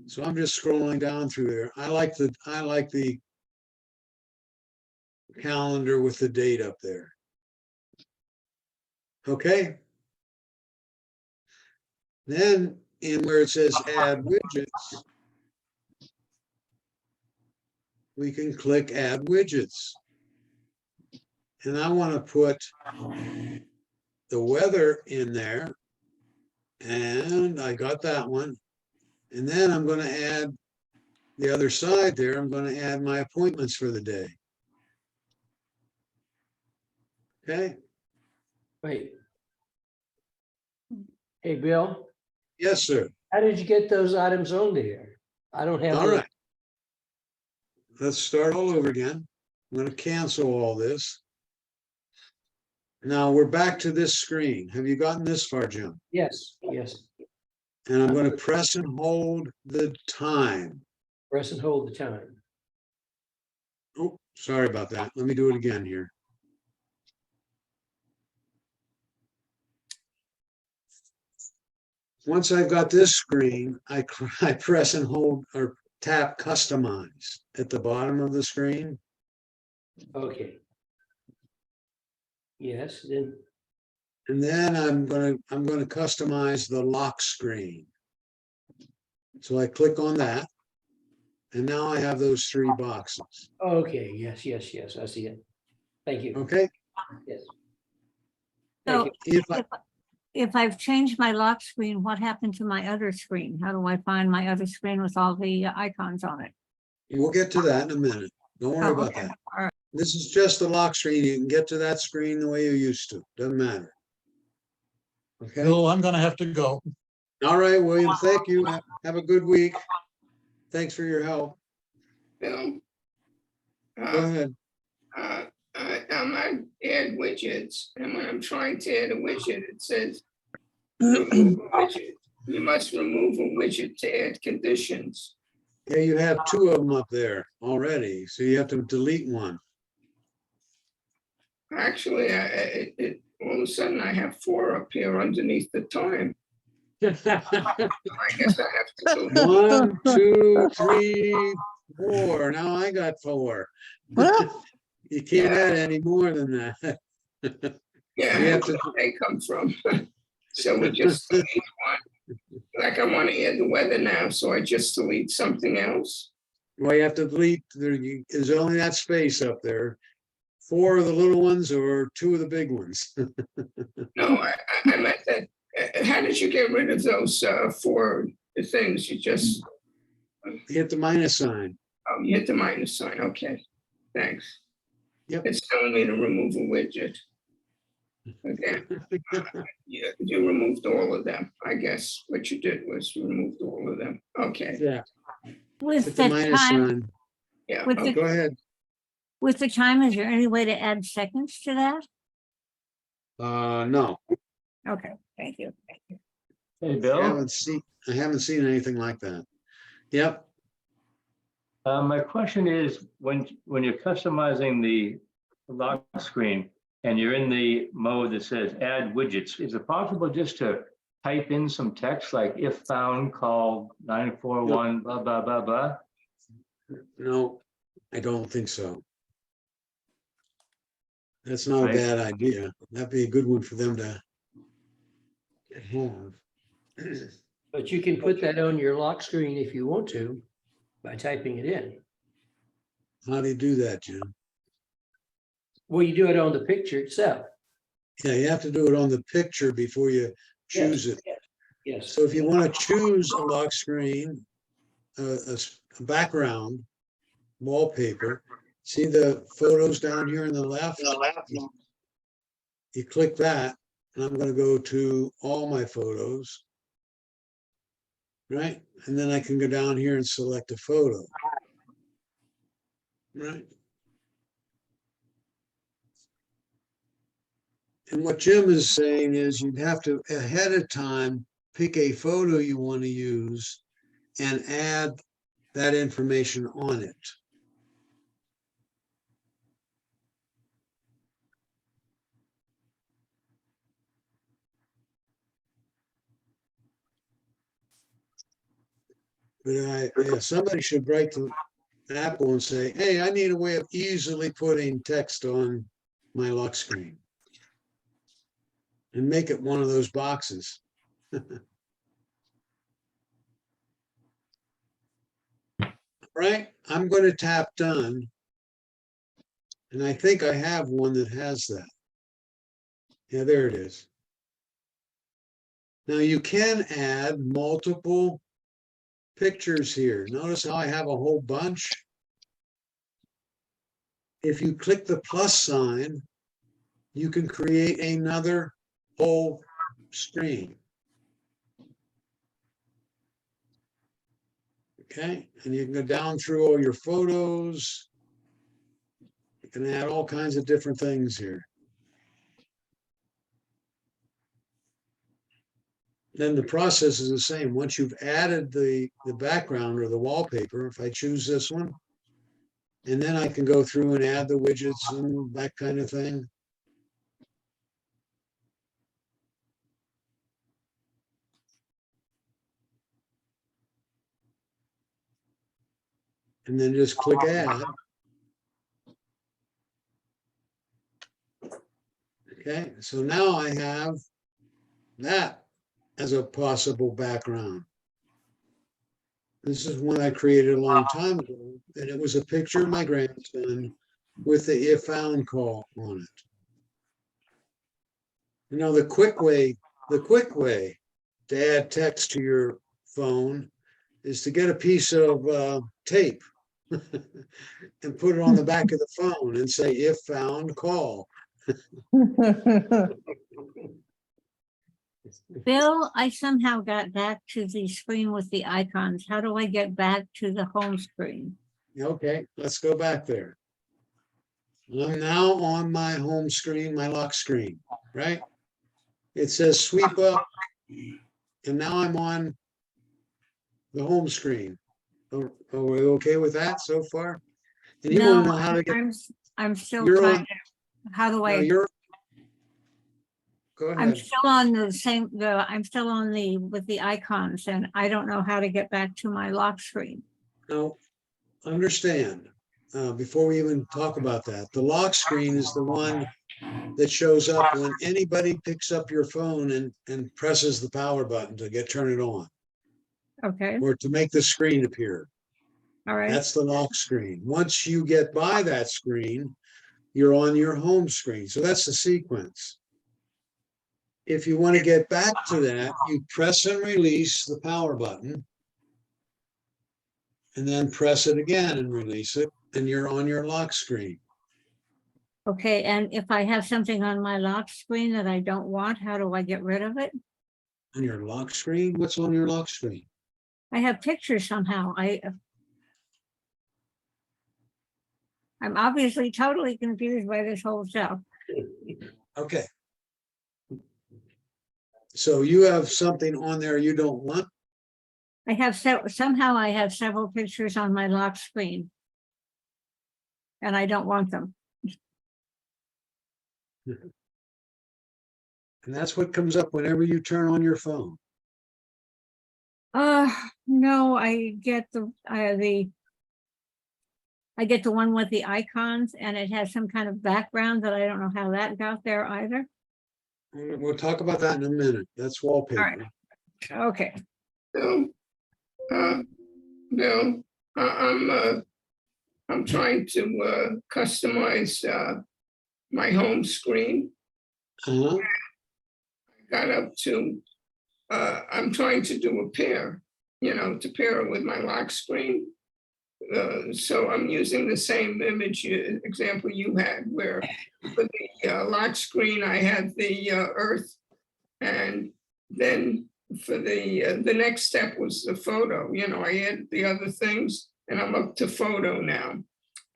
So I'm just scrolling down through there. I like the calendar with the date up there. Okay. Then in where it says add widgets, we can click add widgets. And I want to put the weather in there. And I got that one. And then I'm going to add the other side there. I'm going to add my appointments for the day. Okay. Wait, Hey, Bill, Yes, sir. how did you get those items on there? I don't have. All those. right. Let's start all over again. I'm going to cancel all this. Now we're back to this screen. Have you gotten this far, Jim? Yes, yes. And I'm going to press and hold the time. Press and hold the time. Oh, sorry about that. Let me do it again here. Once I've got this screen, I press and hold or tap customize at the bottom of the screen. Okay. Yes, then, And then I'm going to customize the lock screen. So I click on that. And now I have those three boxes. okay, yes, yes, yes, I see it. Thank you. Okay. Yes. So If I- if I've changed my lock screen, what happened to my other screen? How do I find my other screen with all the icons on it? We'll get to that in a minute. Don't worry Oh, about okay. that. All right. This is just the lock screen. You can get to that screen the way you used to. Doesn't matter. Okay. Bill, I'm gonna have to go. All right, William. Thank you. Have a good week. Thanks for your help. Bill. Go ahead. I'm on add widgets, and when I'm trying to add a widget, it says remove a widget. You must remove a widget to add conditions. Yeah, you have two of them up there already, so you have to delete one. Actually, all of a sudden I have 4 up here underneath the time. I guess I have to do. 1, 2, 3, 4. Now I got 4. You can't add any more than that. Yeah, You have that's to- where they come from. So we just delete one. Like I want to add the weather now, so I just delete something else. Well, you have to delete, there's only that space up there. 4 of the little ones or 2 of the big ones. No, I meant that. How did you get rid of those 4 things? You just Hit the minus sign. you hit the minus sign. Okay, thanks. Yep. It's telling me to remove a widget. Okay. You removed all of them. I guess what you did was you removed all of them. Okay. Yeah. With Hit the the minus time, sign. Yeah. with Oh, the, go ahead. with the time, is there any way to add seconds to that? No, Okay, thank you. Thank you. Hey, I Bill, haven't seen anything like that. Yep. my question is, when you're customizing the lock screen and you're in the mode that says add widgets, is it possible just to type in some text like if found, call 941, blah, blah, blah, blah? No, I don't think so. That's not a Right. bad idea. That'd be a good one for them to have. but you can put that on your lock screen if you want to by typing it in. How do you do that, Jim? Well, you do it on the picture itself. Yeah, you have to do it on the picture before you choose it. Yes. So if you want to choose a lock screen, a background, wallpaper, see the photos down here on the left? You click that, and I'm going to go to all my photos. Right? And then I can go down here and select a photo. Right? And what Jim is saying is you'd have to ahead of time pick a photo you want to use and add that information on it. But somebody should write to Apple and say, hey, I need a way of easily putting text on my lock screen. And make it one of those boxes. Right, I'm going to tap done. And I think I have one that has that. Yeah, there it is. Now you can add multiple pictures here. Notice how I have a whole bunch. If you click the plus sign, you can create another whole screen. Okay, and you can go down through all your photos. You can add all kinds of different things here. Then the process is the same. Once you've added the background or the wallpaper, if I choose this one, and then I can go through and add the widgets and that kind of thing. And then just click add. Okay, so now I have that as a possible background. This is one I created a long time ago, and it was a picture of my grandson with the if found call on it. You know, the quick way to add text to your phone is to get a piece of tape and put it on the back of the phone and say, if found, call. Bill, I somehow got back to the screen with the icons. How do I get back to the home screen? Okay, let's go back there. I'm now on my home screen, my lock screen, right? It says sweep up, and now I'm on the home screen. Are we okay with that so far? And you want to know how to get, I'm still you're trying on, to, how do no, I? you're, go I'm ahead. still on the same, I'm still on the, with the icons, and I don't know how to get back to my lock screen. Now, understand, before we even talk about that, the lock screen is the one that shows up when anybody picks up your phone and presses the power button to turn it on Okay, or to make the screen appear. all right. That's the lock screen. Once you get by that screen, you're on your home screen. So that's the sequence. If you want to get back to that, you press and release the power button and then press it again and release it, and you're on your lock screen. Okay, and if I have something on my lock screen that I don't want, how do I get rid of it? On your lock screen? What's on your lock screen? I have pictures somehow. I'm obviously totally confused by this whole stuff. Okay. So you have something on there you don't want? I have somehow I have several pictures on my lock screen. And I don't want them. And that's what comes up whenever you turn on your phone. No, I get the one with the icons, and it has some kind of background that I don't know how that got there either. We'll talk about that in a minute. That's wallpaper. Okay. Bill, Bill, I'm trying to customize my home screen. Uh-huh. I got up to, I'm trying to do a pair, to pair it with my lock screen. So I'm using the same image example you had, where for the lock screen, I had the earth, and then for the next step was the photo. I added the other things, and I'm up to photo now.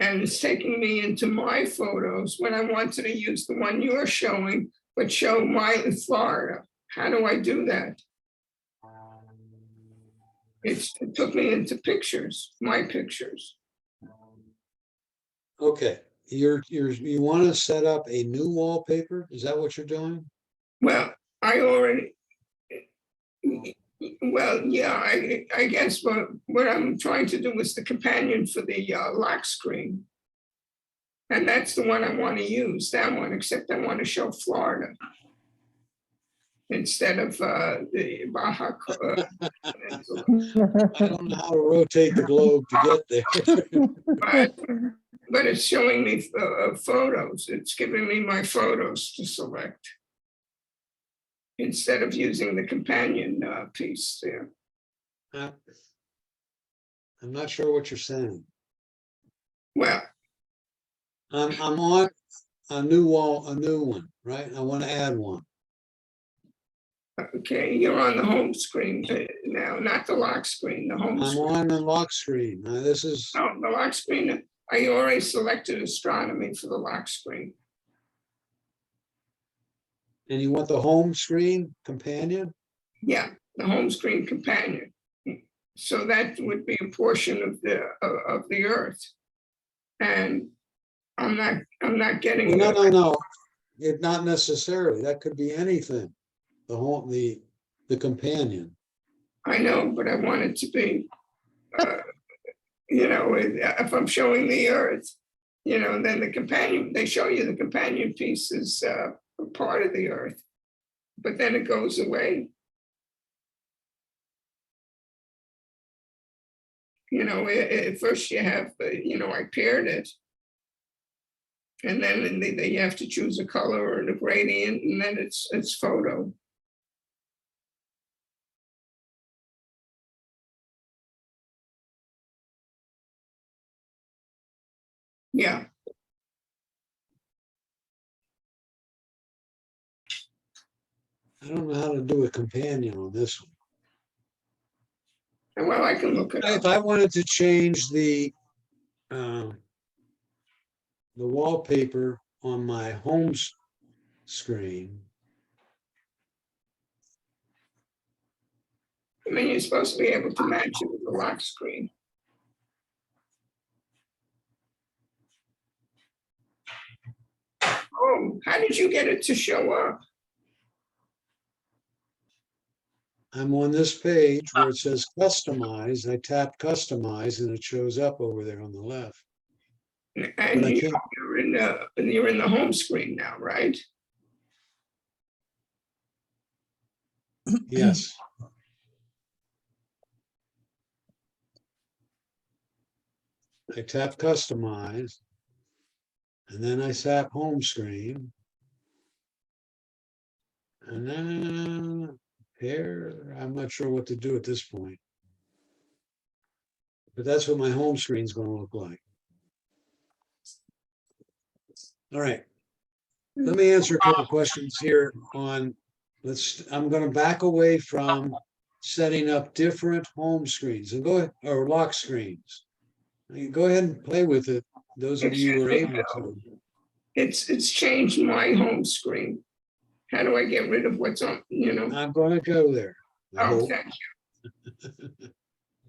And it's taking me into my photos when I wanted to use the one you're showing, but show my Florida. How do I do that? It took me into pictures, my pictures. Okay, you want to set up a new wallpaper? Is that what you're doing? Well, I already, well, yeah, I guess what I'm trying to do is the companion for the lock screen. And that's the one I want to use, that one, except I want to show Florida instead of the Baja. I don't know how to rotate the globe to get there. But it's showing me photos. It's giving me my photos to select instead of using the companion piece there. I'm not sure what you're saying. Well, I'm on a new one, right? I want to add one. Okay, you're on the home screen now, not the lock screen, the home I'm screen. on the lock screen. Now, this is, Oh, the lock screen, I already selected astronomy for the lock screen. and you want the home screen companion? Yeah, the home screen companion. So that would be a portion of the Earth. And I'm not getting. Well, no. It not necessarily. That could be anything. The home, the companion. I know, but I want it to be, if I'm showing the Earth, then the companion, they show you the companion piece is a part of the Earth, but then it goes away. At first you have, I paired it. And then you have to choose a color or the gradient, and then it's photo. Yeah. I don't know how to do a companion on this one. Well, I can look it up. If I wanted to change the wallpaper on my home screen, I mean, you're supposed to be able to match it with the lock screen. Oh, how did you get it to show up? I'm on this page where it says customize. I tap customize and it shows up over there on the left. And But I can't. you're in the home screen now, right? Yes. I tap customize and then I tap home screen. And then here, I'm not sure what to do at this point. But that's what my home screen is going to look like. All right. Let me answer a couple questions here on, I'm going to back away from setting up different home screens and go ahead, or lock screens. You go ahead and play with it. Those of you who are able to. It's changed my home screen. How do I get rid of what's on, I'm going to go there. I Oh, hope. thank you.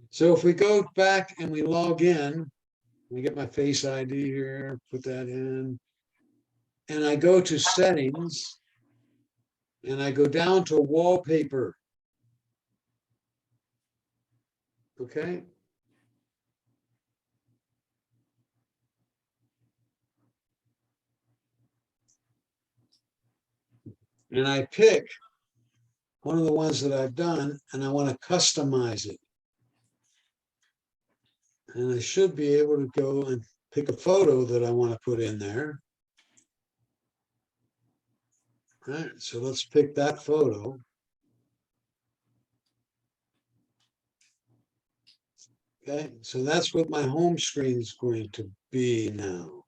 So if we go back and we log in, let me get my Face ID here, put that in. And I go to settings and I go down to wallpaper. Okay. And I pick one of the ones that I've done and I want to customize it. And I should be able to go and pick a photo that I want to put in there. All right, so let's pick that photo. Okay, so that's what my home screen is going to be now.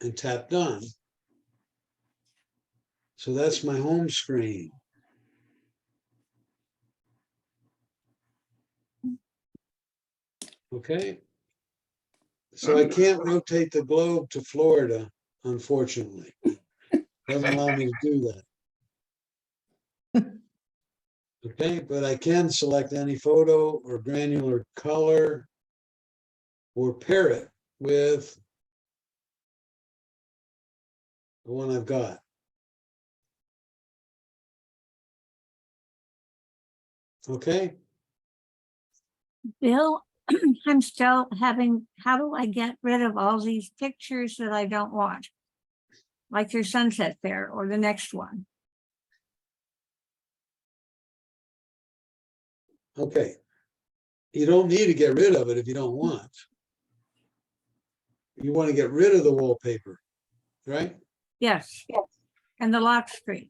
And tap done. So that's my home screen. Okay. So I can't rotate the globe to Florida, unfortunately. Doesn't allow me to do that. Okay, but I can select any photo or granular color or pair it with the one I've got. Okay. Bill, I'm still having, how do I get rid of all these pictures that I don't want? Like your sunset fair or the next one. Okay. You don't need to get rid of it if you don't want. You want to get rid of the wallpaper, right? Yes. And the lock screen.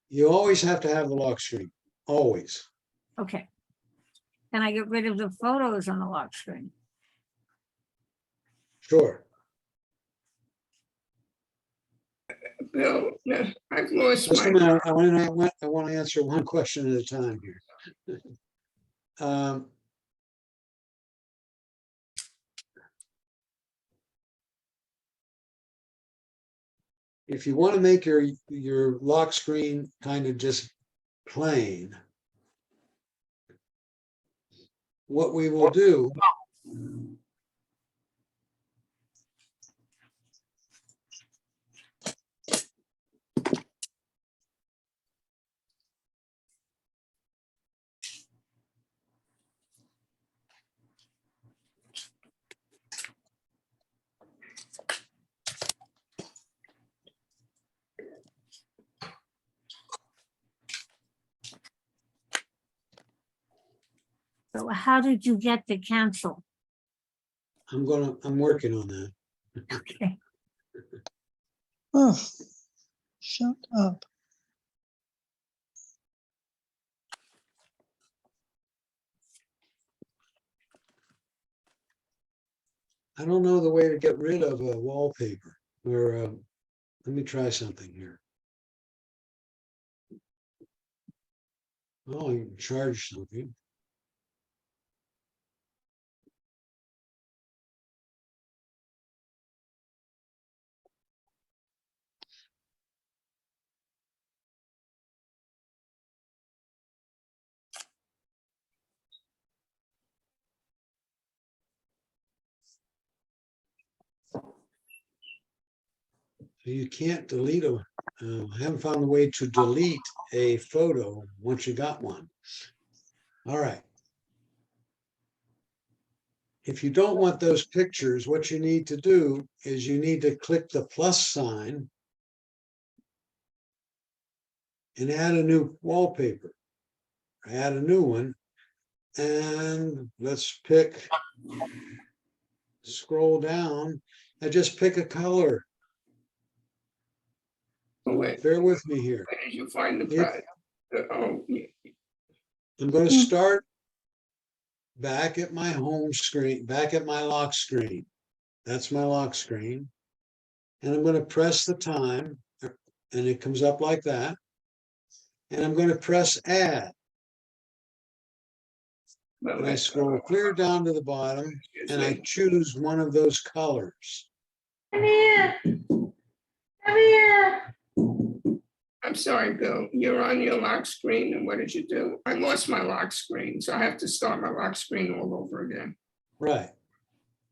You always have to have the lock screen, always. Okay. Can I get rid of the photos on the lock screen? Sure. Bill, no, I've lost Just a my, minute, I want to answer one question at a time here. If you want to make your lock screen kind of just plain, what we will do So how did you get to cancel? I'm working on that. Okay. Oh, shut up. I don't know the way to get rid of a wallpaper or let me try something here. Oh, you can charge something. So you can't delete I haven't found a way to delete a photo once you got one. All right. If you don't want those pictures, what you need to do is you need to click the plus sign and add a new wallpaper. Add a new one. And let's scroll down and just pick a color. wait, Bear with me here. where did you find the If- press? Oh, I'm going to start back at my home screen, back at my lock screen. That's my lock screen. And I'm going to press the time and it comes up like that. And I'm going to press add. And I scroll clear down to the bottom and I choose one of those colors. Come here. Come here. I'm sorry, Bill. You're on your lock screen, and what did you do? I lost my lock screen, so I have to start my lock screen all over again. Right.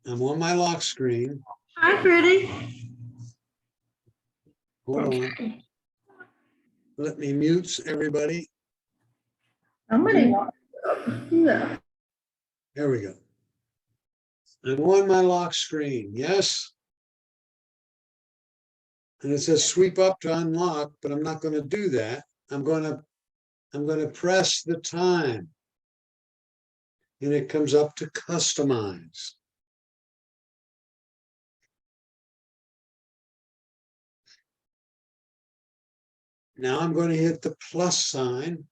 I'm on my lock screen. Hi, pretty. Hold on. Let me mute everybody. Somebody. There we go. I'm on my lock screen. Yes. And it says sweep up to unlock, but I'm not going to do that. I'm going to press the time. And it comes up to customize. Now I'm going to hit the plus sign.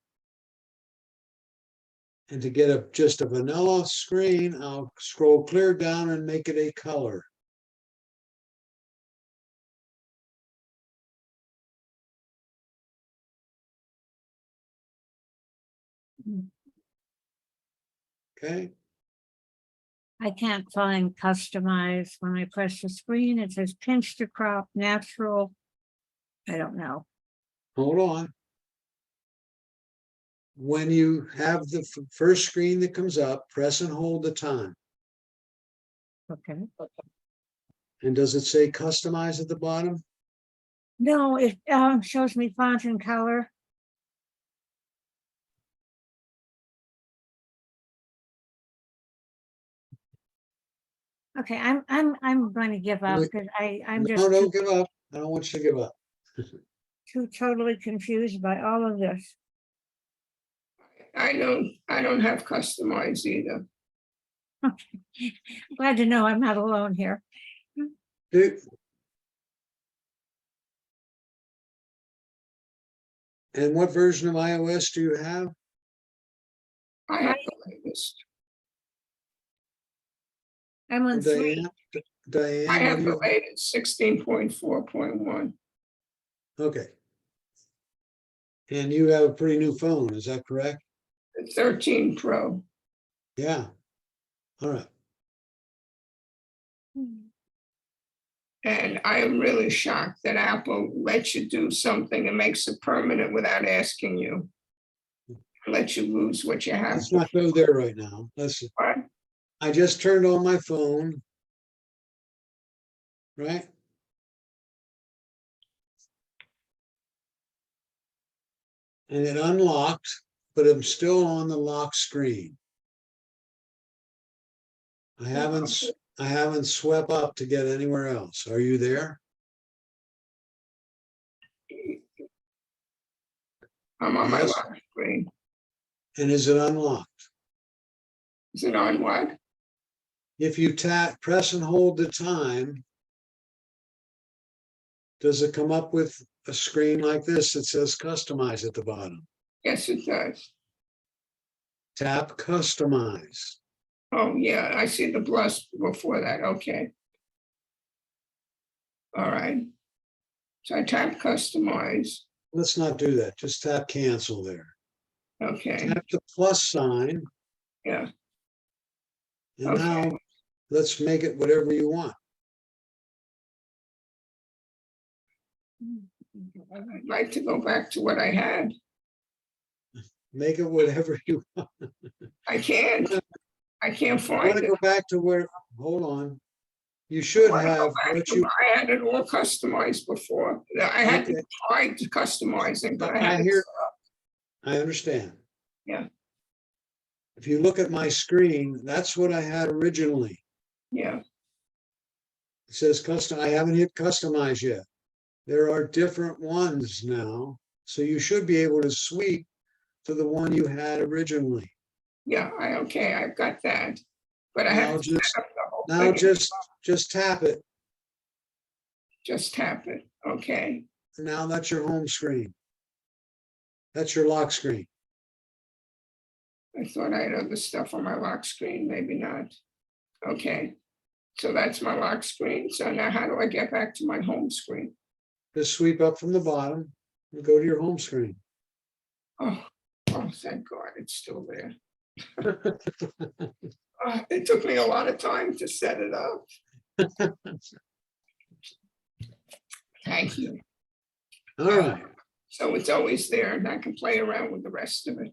And to get just a vanilla screen, I'll scroll clear down and make it a color. Okay. I can't find customize. When I press the screen, it says pinch to crop, natural. I don't know. Hold on. When you have the first screen that comes up, press and hold the time. Okay. And does it say customize at the bottom? No, it shows me font and color. Okay, I'm going to give up because I'm just No, don't give up. I don't want you to give up. too totally confused by all of this. I don't have customized either. Okay. Glad to know I'm not alone here. And what version of iOS do you have? I have the latest. I'm on 3. Diane, I what have do the you? latest 16.4.1. Okay. And you have a pretty new phone, is that correct? 13 Pro. Yeah. All right. And I am really shocked that Apple lets you do something and makes it permanent without asking you. Let you lose what you have. Let's not go there right now. Listen, What? I just turned on my phone. Right? And it unlocked, but I'm still on the lock screen. I haven't swept up to get anywhere else. Are you there? I'm on my Yes. lock screen. And is it unlocked? Is it on what? If you press and hold the time, does it come up with a screen like this that says customize at the bottom? Yes, it does. Tap customize. Oh, yeah, I see the plus before that. Okay. All right. So I tap customize. Let's not do that. Just tap cancel there. Okay. Tap the plus sign. Yeah. And Okay. now let's make it whatever you want. I'd like to go back to what I had. Make it whatever you want. I can't. I can't I want find to it. go back to where, hold on. You should I wanna go have back what to- you, I had it all customized before. I had to Okay. try to customizing, but I I had it hear- set up. I understand. Yeah. If you look at my screen, that's what I had originally. Yeah. It says custom, I haven't hit customize yet. There are different ones now, so you should be able to sweep to the one you had originally. Yeah, okay, I've got that. But I Now had to just, set up the whole now thing. just tap it. Just tap it. Okay. Now that's your home screen. That's your lock screen. I thought I had other stuff on my lock screen, maybe not. Okay. So that's my lock screen. So now how do I get back to my home screen? Just sweep up from the bottom and go to your home screen. Oh, thank God, it's still there. It took me a lot of time to set it up. Thank you. All right. So it's always there and I can play around with the rest of it.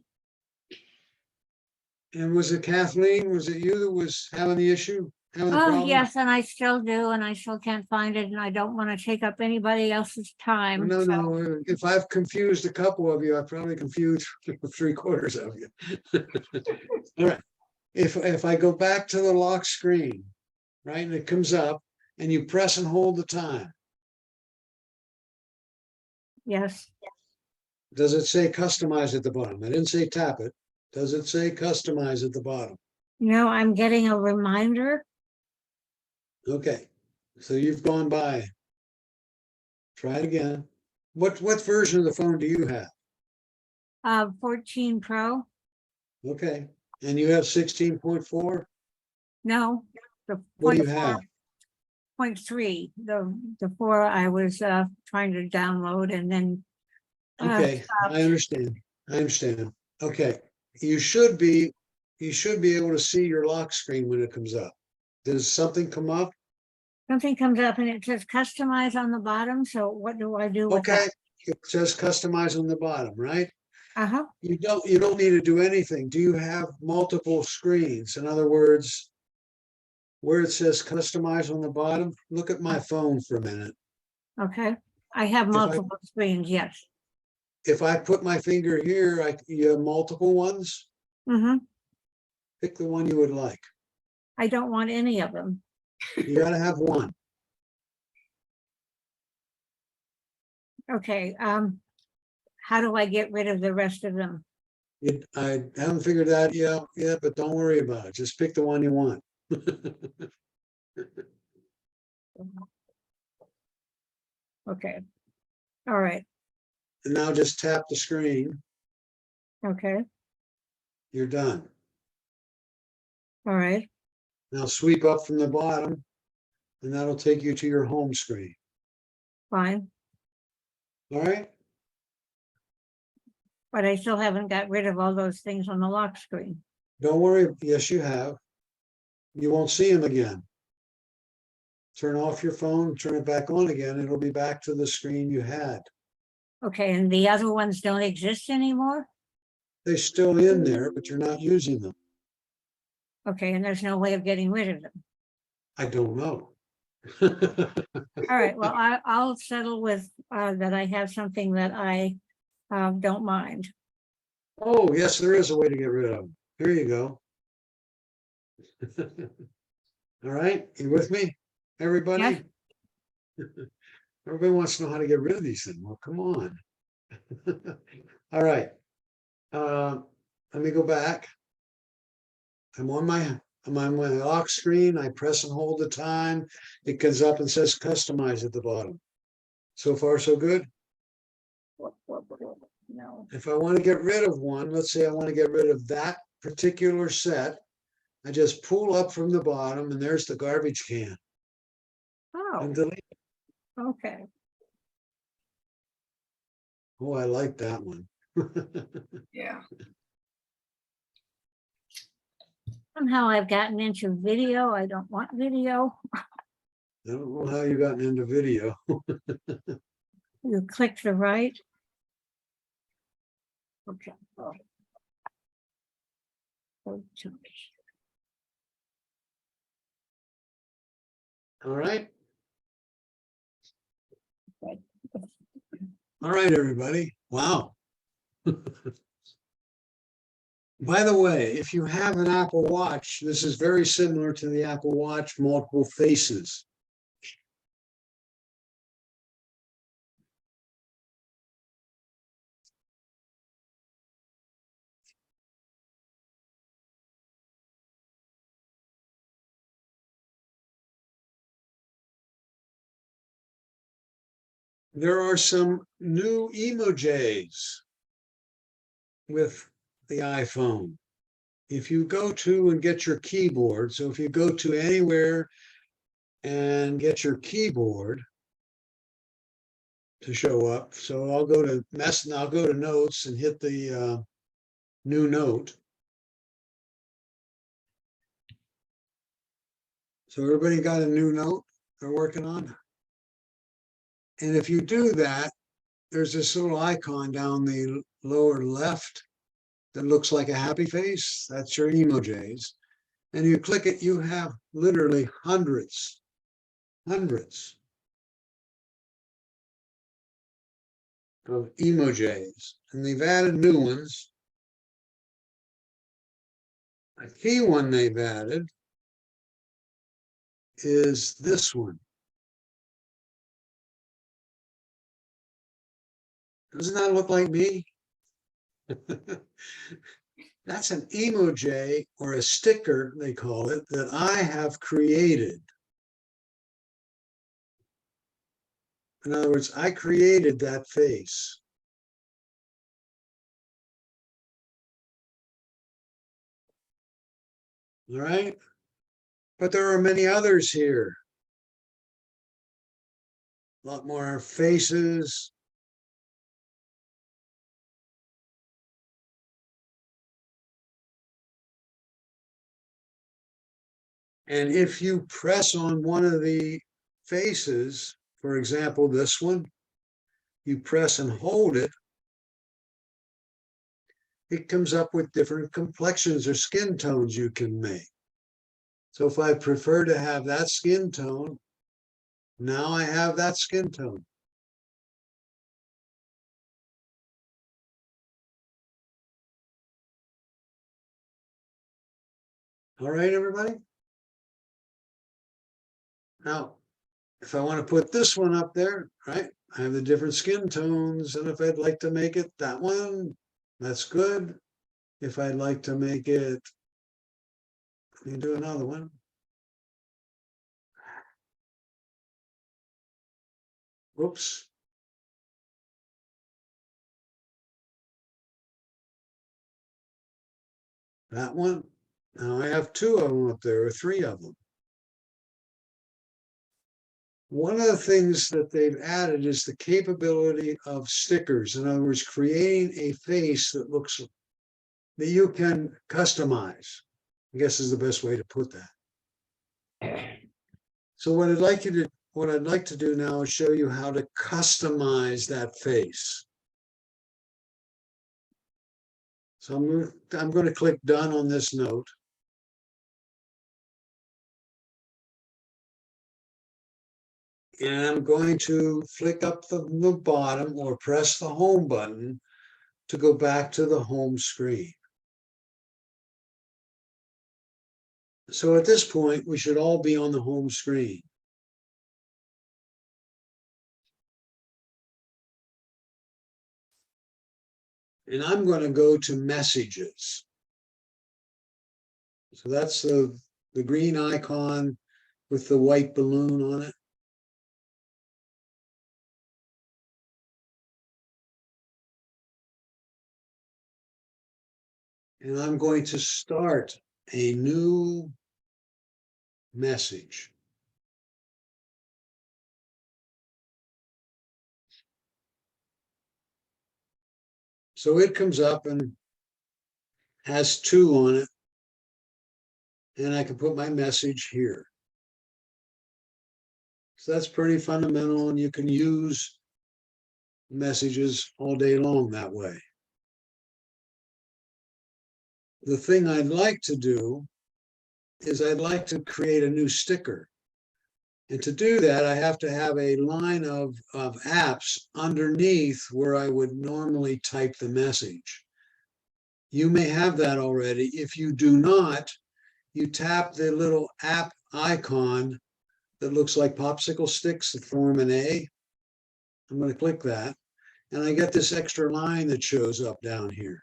And was it Kathleen? Was it you that was having the issue? Having the Oh, problem? yes, and I still do, and I still can't find it, and I don't want to take up anybody else's time. No, so- no, if I've confused a couple of you, I've probably confused 3/4 of you. All right, if I go back to the lock screen, right, and it comes up and you press and hold the time, Yes, does it say customize at the bottom? I didn't say tap it. Does it say customize at the bottom? no, I'm getting a reminder. Okay, so you've gone by. Try it again. What version of the phone do you have? 14 Pro. Okay, and you have 16.4? No, the What do you 0.4, have? 0.3, the 4 I was trying to download and then. Okay, stopped. I understand. I understand. Okay, you should be able to see your lock screen when it comes up. Does something come up? Something comes up and it says customize on the bottom, so what do I do with Okay, that? it says customize on the bottom, right? Uh-huh, You don't need to do anything. Do you have multiple screens? In other words, where it says customize on the bottom, look at my phone for a minute. okay. I have I- multiple screens, yes. If I put my finger here, you have multiple ones. Mm-hmm. Pick the one you would like. I don't want any of them. You gotta have one. Okay, how do I get rid of the rest of them? I haven't figured that yet, but don't worry about it. Just pick the one you want. Okay. All right, And now just tap the screen. okay, You're done. all right. Now sweep up from the bottom and that'll take you to your home screen. Fine. All right, But I still haven't got rid of all those things on the lock screen. don't worry. Yes, you have. You won't see them again. Turn off your phone, turn it back on again. It'll be back to the screen you had. Okay, and the other ones don't exist anymore? They're still in there, but you're not using them. Okay, and there's no way of getting rid of them. I don't know. All right, well, I'll settle with that I have something that I don't mind. Oh, yes, there is a way to get rid of them. Here you go. All right, you with me, everybody? Everybody wants to know how to get rid of these things. Well, come on. All right. Let me go back. I'm on my lock screen. I press and hold the time. It comes up and says customize at the bottom. So far, so good. No. If I want to get rid of one, let's say I want to get rid of that particular set, I just pull up from the bottom and there's the garbage can and Oh, delete. okay. Oh, I like that one. Yeah. Somehow I've gotten into video. I don't want video. I don't know how you gotten into video. You click the right. Okay. All right. All right, everybody. Wow. By the way, if you have an Apple Watch, this is very similar to the Apple Watch multiple faces. There are some new emojis with the iPhone. If you go to and get your keyboard, so if you go to anywhere and get your keyboard to show up, so I'll go to I'll go to notes and hit the new note. So everybody got a new note they're working on? And if you do that, there's this little icon down the lower left that looks like a happy face. That's your emojis. And you click it, you have literally hundreds of emojis. And they've added new ones. A key one they've added is this one. Doesn't that look like me? That's an emoji or a sticker, they call it, that I have created. In other words, I created that face. All right? But there are many others here. A lot more faces. And if you press on one of the faces, for example, this one, you press and hold it, it comes up with different complexions or skin tones you can make. So if I prefer to have that skin tone, now I have that skin tone. All right, everybody? Now, if I want to put this one up there, right, I have the different skin tones, and if I'd like to make it that one, that's good. If I'd like to make it, let me do another one. Whoops. That one. Now I have two of them up there, or three of them. One of the things that they've added is the capability of stickers. In other words, creating a face that looks that you can customize, I guess is the best way to put that. So what I'd like to do now is show you how to customize that face. So I'm going to click done on this note. And I'm going to flick up the bottom or press the home button to go back to the home screen. So at this point, we should all be on the home screen. And I'm going to go to messages. So that's the green icon with the white balloon on it. And I'm going to start a new message. So it comes up and has 2 on it. And I can put my message here. So that's pretty fundamental, and you can use messages all day long that way. The thing I'd like to do is I'd like to create a new sticker. And to do that, I have to have a line of apps underneath where I would normally type the message. You may have that already. If you do not, you tap the little app icon that looks like popsicle sticks that form an A. I'm going to click that, and I get this extra line that shows up down here.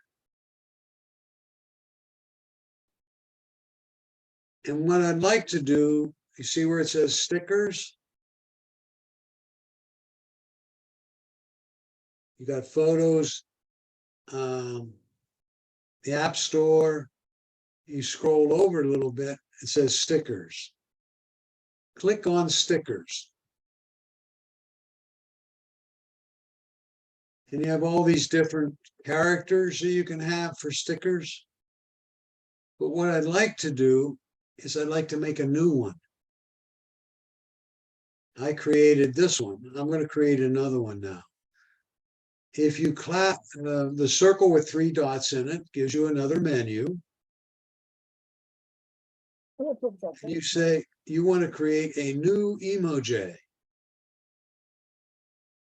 And what I'd like to do, you see where it says stickers? You got photos, the App Store. You scroll over a little bit, it says stickers. Click on stickers. And you have all these different characters that you can have for stickers. But what I'd like to do is I'd like to make a new one. I created this one. I'm going to create another one now. If you clap the circle with 3 dots in it, gives you another menu. And you say you want to create a new emoji.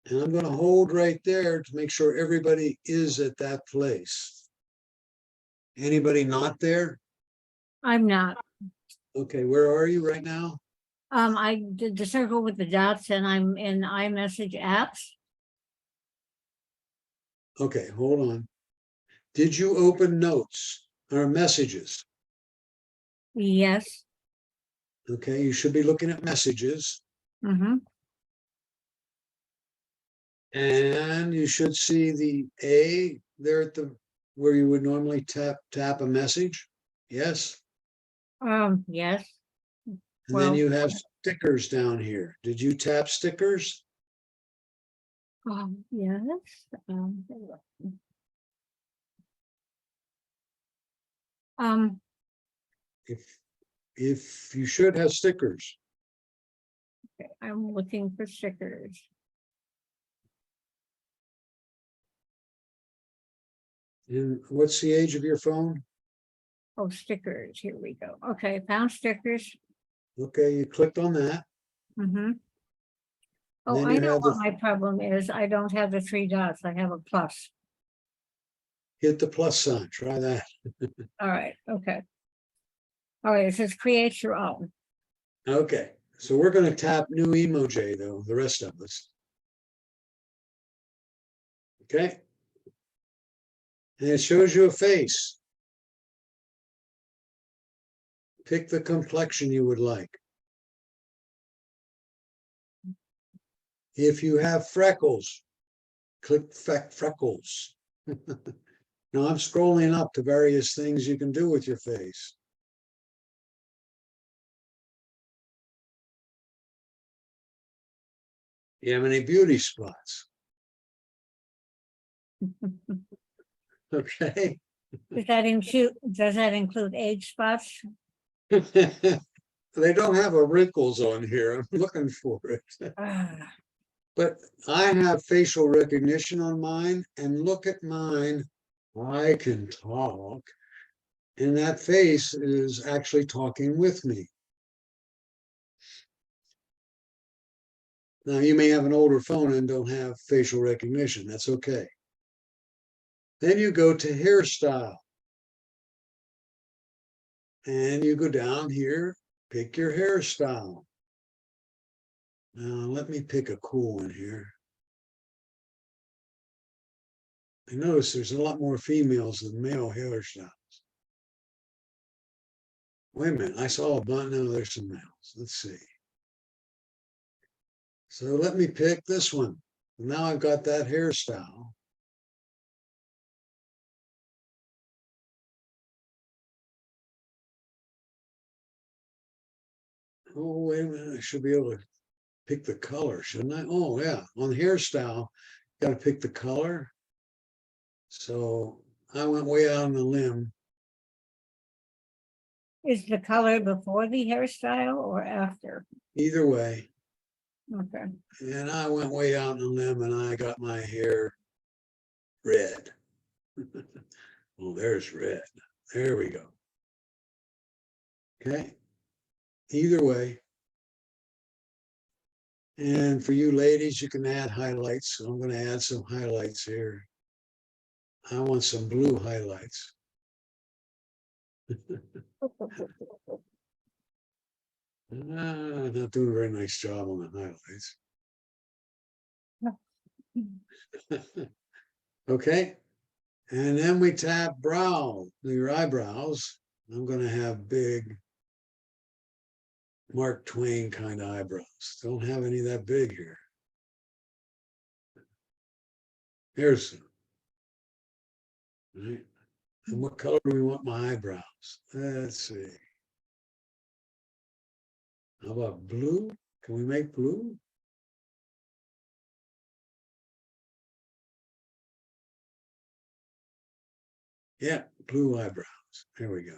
And I'm going to hold right there to make sure everybody is at that place. Anybody not there? I'm not. Okay, where are you right now? I did the circle with the dots and I'm in iMessage apps. Okay, hold on. Did you open notes or messages? Yes. Okay, you should be looking at messages. Mm-hmm. And you should see the A there at the where you would normally tap a message. Yes. Yes. And Well, then you have stickers down here. Did you tap stickers? yes. If you should have stickers. Okay, I'm looking for stickers. And what's the age of your phone? Oh, stickers. Here we go. Okay, found stickers. Okay, you clicked on that. Mm-hmm. Oh, Then I you know have what my problem is. I don't have the 3 dots. I have a plus. hit the plus sign. Try that. All right. Okay. All right. It says create your own. Okay, so we're going to tap new emoji though, the rest of us. Okay. And it shows you a face. Pick the complexion you would like. If you have freckles, click freckles. Now I'm scrolling up to various things you can do with your face. You have any beauty spots? Okay. Does that include age spots? They don't have a wrinkles on here. I'm looking for it. Ah, But I have facial recognition on mine, and look at mine. I can talk. And that face is actually talking with me. Now, you may have an older phone and don't have facial recognition. That's okay. Then you go to hairstyle. And you go down here, pick your hairstyle. Now, let me pick a cool one here. I notice there's a lot more females than male hairstyles. Wait a minute, I saw a bunch. No, there's some males. Let's see. So let me pick this one. Now I've got that hairstyle. Oh, wait a minute. I should be able to pick the color, shouldn't I? Oh, yeah. On hairstyle, got to pick the color. So I went way out on the limb. is the color before the hairstyle or after? Either way. Okay. And I went way out on the limb and I got my hair red. Oh, there's red. There we go. Okay. Either way. And for you ladies, you can add highlights. So I'm going to add some highlights here. I want some blue highlights. Not doing a very nice job on the highlights. Okay. And then we tap brow, your eyebrows. I'm going to have big Mark Twain kind of eyebrows. Don't have any that big here. Here's some. Right. And what color do we want my eyebrows? Let's see. How about blue? Can we make blue? Yeah, blue eyebrows. There we go.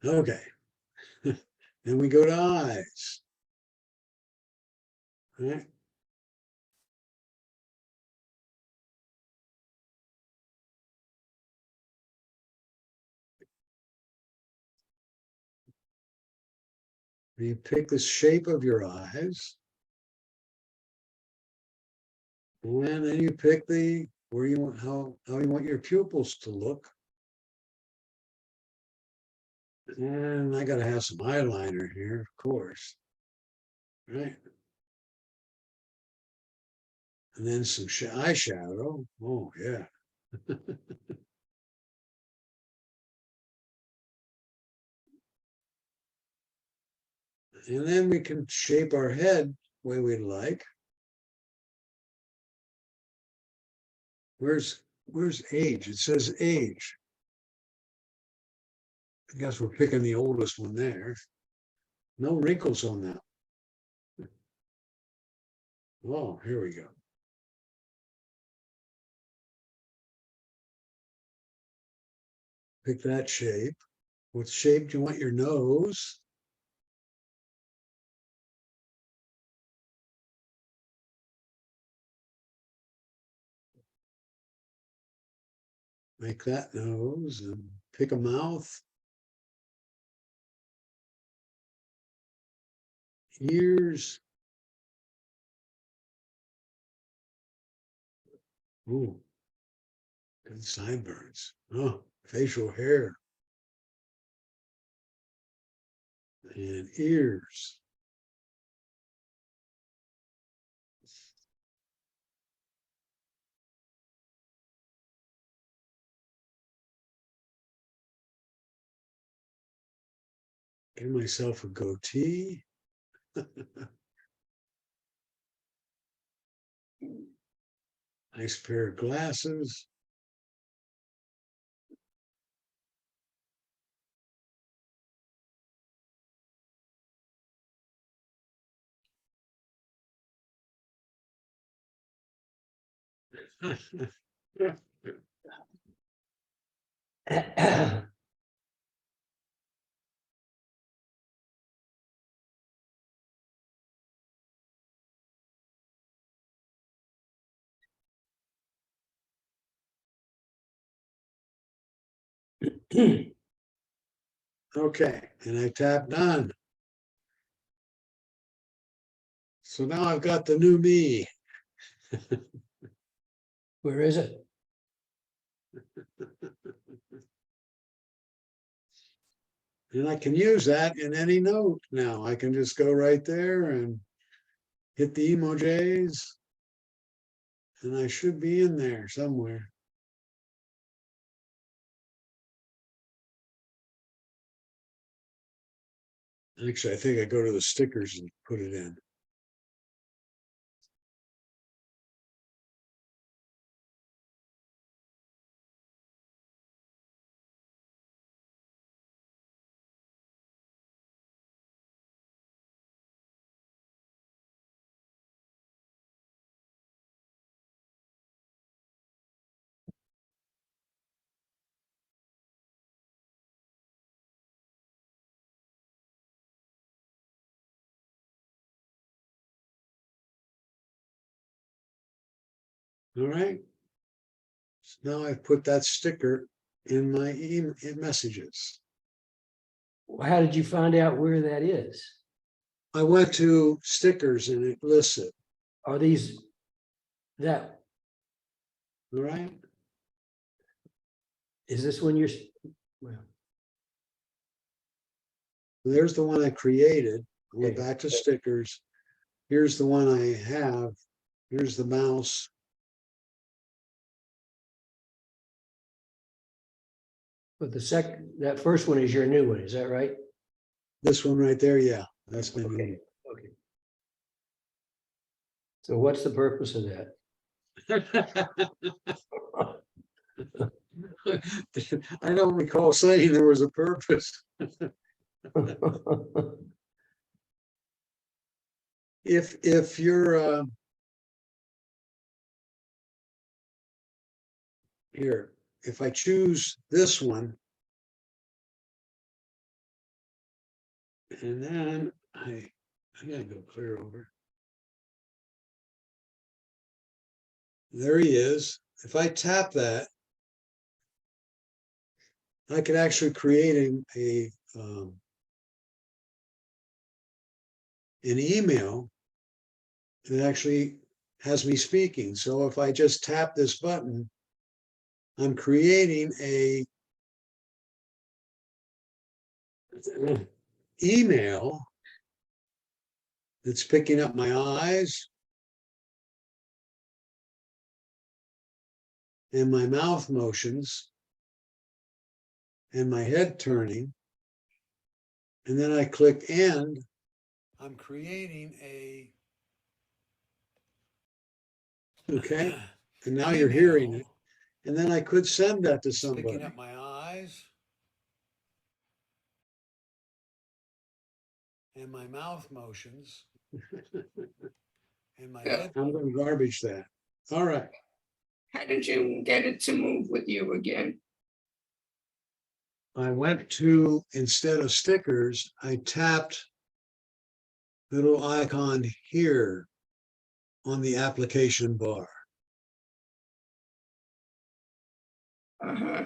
Okay. Then we go to eyes. All right. You pick the shape of your eyes. And then you pick the where you want how you want your pupils to look. And I gotta have some eyeliner here, of course. Right. And then some eyeshadow. Oh, yeah. And then we can shape our head the way we'd like. Where's age? It says age. I guess we're picking the oldest one there. No wrinkles on that. Oh, here we go. Pick that shape. What shape do you want your nose? Make that nose and pick a mouth. Ears. Ooh, good sideburns. Oh, facial hair. And ears. Give myself a goatee. Nice pair of glasses. Okay, and I tap done. So now I've got the new me. Where is it? And I can use that in any note now. I can just go right there and hit the emojis. And I should be in there somewhere. Actually, I think I go to the stickers and put it in. All right. So now I've put that sticker in my messages. How did you find out where that is? I went to stickers and it lists it. Are these that, All right. is this when you're, well, There's the one I created. I went Okay. back to stickers. Here's the one I have. Here's the mouse. but that first one is your new one, is that right? This one right there, yeah, that's my new Okay, okay. So what's the purpose of that? I don't recall saying there was a purpose. If you're here, if I choose this one, and then I gotta go clear over. There he is. If I tap that, I could actually create an email that actually has me speaking. So if I just tap this button, I'm creating a email that's picking up my eyes and my mouth motions and my head turning. And then I click end. I'm creating okay. And now you're hearing it. And then I could send that to somebody. Picking up my eyes and my mouth motions and my head. I'm going to garbage that. All right. How did you get it to move with you again? I went to, instead of stickers, I tapped the little icon here on the application bar. Uh-huh.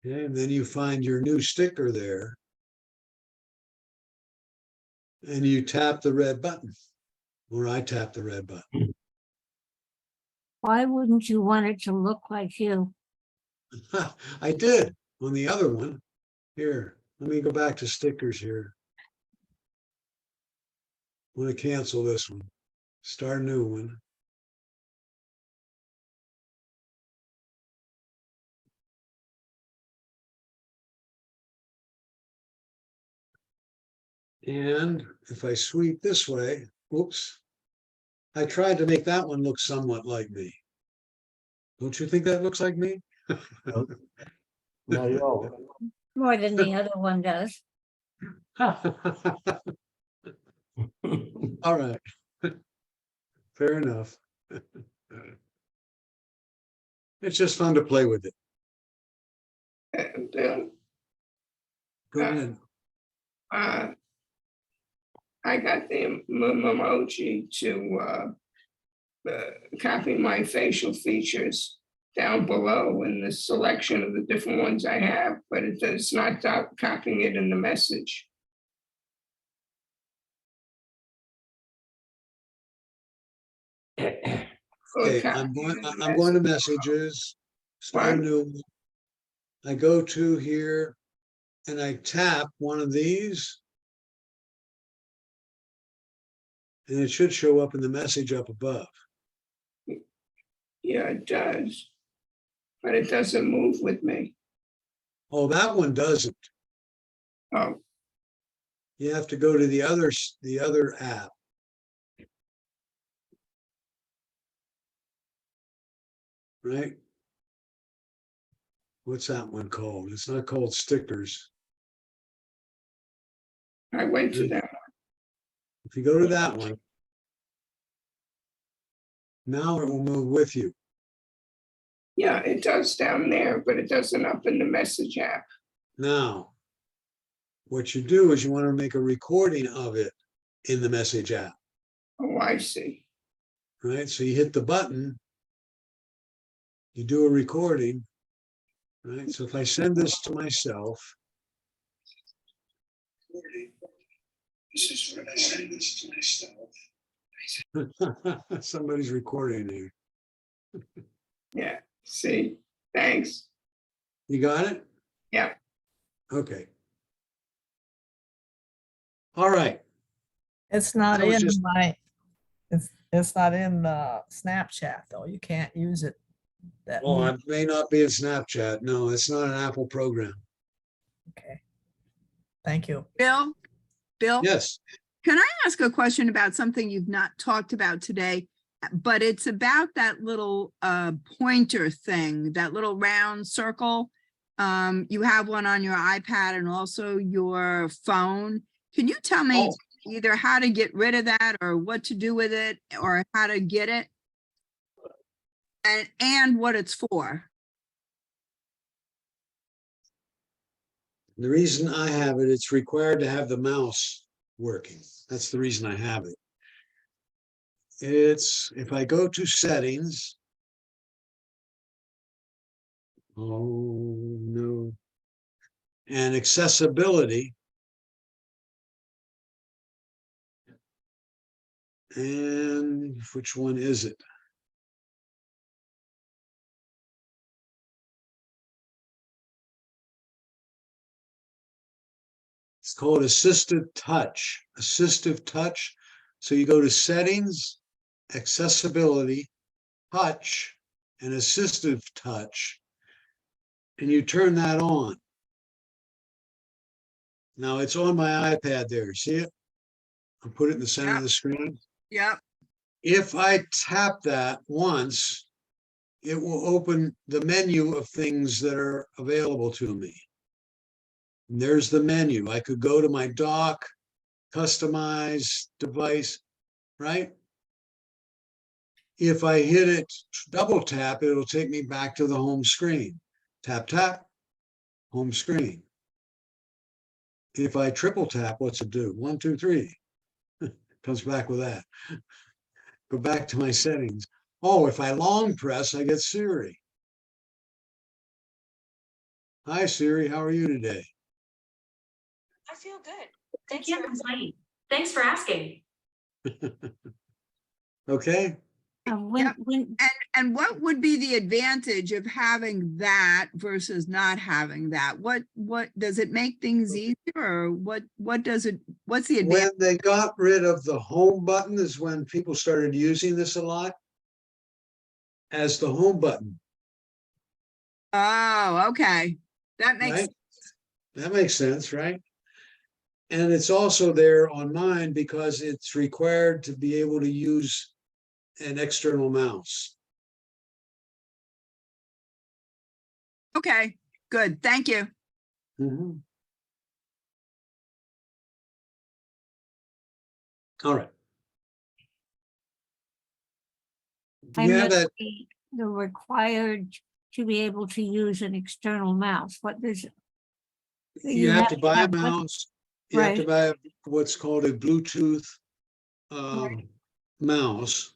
Okay, and then you find your new sticker there. And you tap the red button, or I tap the red button. Why wouldn't you want it to look like you? I did on the other one. Here, let me go back to stickers here. I'm going to cancel this one. Start a new one. And if I sweep this way, oops, I tried to make that one look somewhat like me. Don't you think that looks like me? Not at all. More than the other one does. All right. Fair enough. It's just fun to play with it. And, Go ahead. I got the emoji to copy my facial features down below in the selection of the different ones I have, but it's not copying it in the message. Okay, I'm going to messages, start a new one. I go to here and I tap one of these. And it should show up in the message up above. Yeah, it does. But it doesn't move with me. Oh, that one doesn't. Oh, You have to go to the other app. Right? What's that one called? It's not called stickers. I went to that. If you go to that one, now it will move with you. Yeah, it does down there, but it doesn't up in the message app. Now, what you do is you want to make a recording of it in the message app. Oh, I see. Right? So you hit the button, you do a recording, right? So if I send this to myself, this is when I send this to myself. Somebody's recording here. Yeah, see, thanks. You got it? Yeah. Okay. All right. It's not That was in just- my, it's not in Snapchat though. You can't use it. That Oh, move. it may not be in Snapchat. No, it's not an Apple program. Okay. Thank you. Bill? Yes. Can I ask a question about something you've not talked about today? But it's about that little pointer thing, that little round circle. You have one on your iPad and also your phone. Can you tell me either how to get rid of that or what to do with it or how to get it? And what it's for? The reason I have it, it's required to have the mouse working. That's the reason I have it. It's, if I go to settings. Oh, no. And accessibility. And which one is it? It's called assistive touch. Assistive touch. So you go to settings, accessibility, touch, and assistive touch, and you turn that on. Now it's on my iPad there. See it? I'll put it in the center of the screen. Yep. If I tap that once, it will open the menu of things that are available to me. And there's the menu. I could go to my dock, customize device, right? If I hit it, double tap, it'll take me back to the home screen. Tap, tap, home screen. If I triple tap, what's it do? 1, 2, 3. Comes back with that. Go back to my settings. Oh, if I long press, I get Siri. Hi, Siri. How are you today? I feel good. I Thanks can't for asking. complain. Thanks for asking. Okay. And what would be the advantage of having that versus not having that? What does it make things easier or what's the advantage? When they got rid of the home button is when people started using this a lot as the home button. Oh, okay. That makes Right? That makes sense, right? And it's also there on mine because it's required to be able to use an external mouse. okay. Good. Thank you. Mhm. All right. I Yeah, missed that, the required to be able to use an external mouse. What does? you have to buy a have what? mouse. You have to Right. buy what's called a Bluetooth Right. mouse.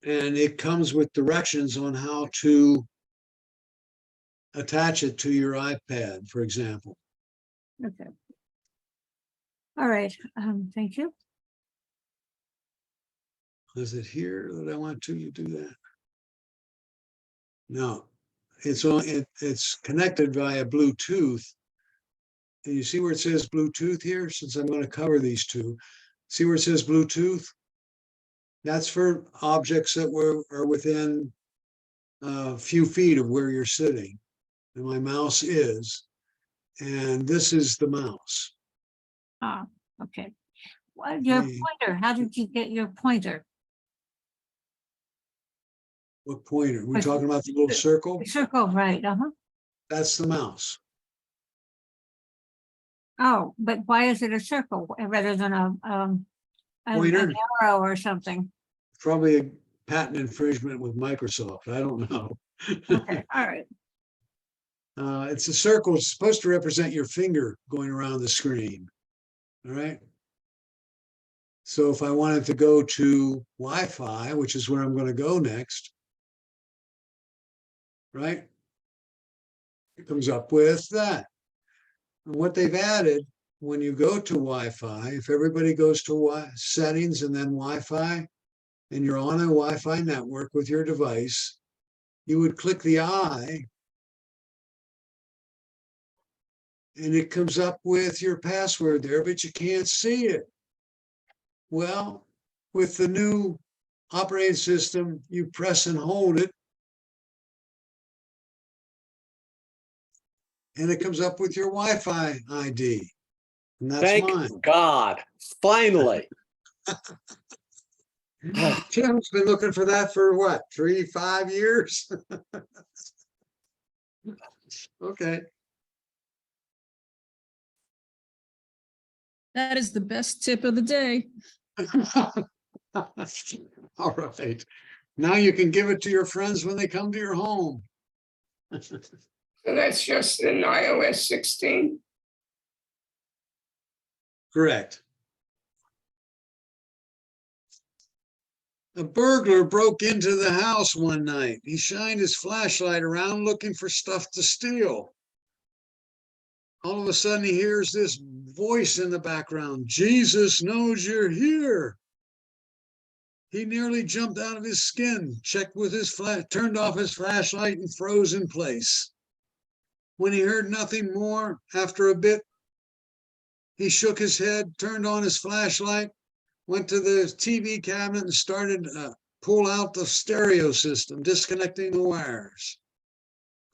And it comes with directions on how to attach it to your iPad, for example. Okay. All right, thank you. Is it here that I want to do that? No, it's connected via Bluetooth. And you see where it says Bluetooth here, since I'm going to cover these two. See where it says Bluetooth? That's for objects that are within a few feet of where you're sitting. And my mouse is, and this is the mouse. Ah, okay. Well, your pointer, how did you get your pointer? What pointer? We're Like, talking about the little circle? The circle, right, uh-huh. That's the mouse. Oh, but why is it a circle rather than an Pointer? arrow or something? Probably a patent infringement with Microsoft. I don't know. Okay, all right. It's a circle. It's supposed to represent your finger going around the screen. All right. So if I wanted to go to Wi-Fi, which is where I'm going to go next, right? It comes up with that. And what they've added when you go to Wi-Fi, if everybody goes to settings and then Wi-Fi, and you're on a Wi-Fi network with your device, you would click the I, and it comes up with your password there, but you can't see it. Well, with the new operating system, you press and hold it, and it comes up with your Wi-Fi ID. And that's Thank mine. God, finally. Tim's been looking for that for what, 3-5 years? Okay. That is the best tip of the day. All right. Now you can give it to your friends when they come to your home. So that's just in iOS 16. Correct. A burglar broke into the house one night. He shined his flashlight around looking for stuff to steal. All of a sudden, he hears this voice in the background. Jesus knows you're here. He nearly jumped out of his skin, checked with his turned off his flashlight and froze in place. When he heard nothing more, after a bit, he shook his head, turned on his flashlight, went to the TV cabinet and started to pull out the stereo system, disconnecting the wires.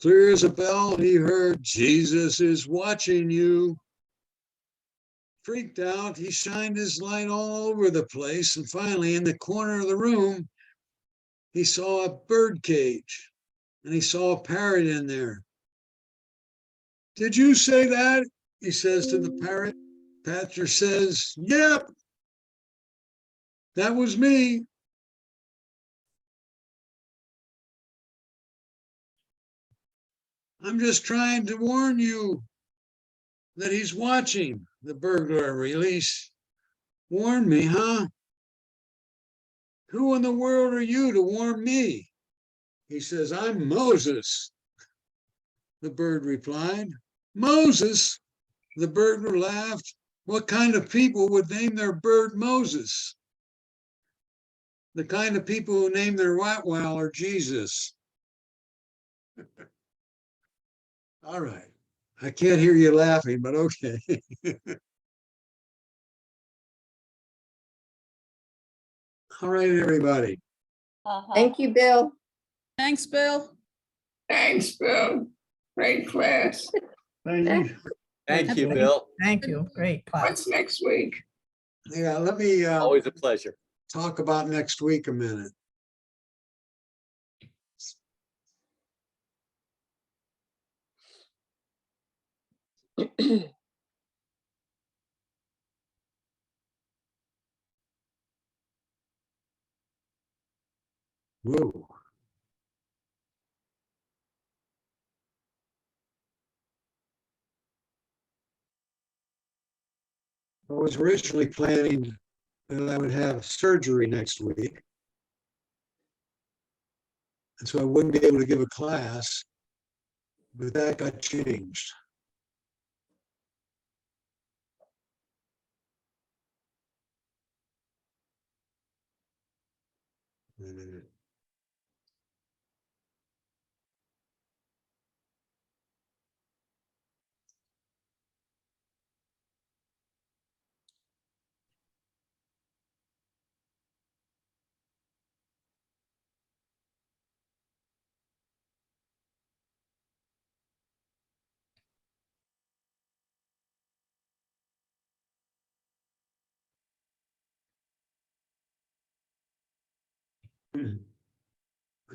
Clear as a bell, he heard, Jesus is watching you. Freaked out, he shined his light all over the place, and finally, in the corner of the room, he saw a bird cage, and he saw a parrot in there. Did you say that? He says to the parrot. Patcher says, yep, that was me. I'm just trying to warn you that he's watching. The burglar release. Warn me, huh? Who in the world are you to warn me? He says, I'm Moses. The bird replied, Moses? The burglar laughed. What kind of people would name their bird Moses? The kind of people who name their Rottweiler are Jesus. All right. I can't hear you laughing, but okay. All right, everybody. Thank you, Bill. Thanks, Bill. Thanks, Bill. Great class. Thank you. Thank you, Bill. Thank you. Great class. What's next week? Yeah, let me Always a pleasure. talk about next week a minute. Whoa. I was originally planning that I would have surgery next week. And so I wouldn't be able to give a class, but that got changed.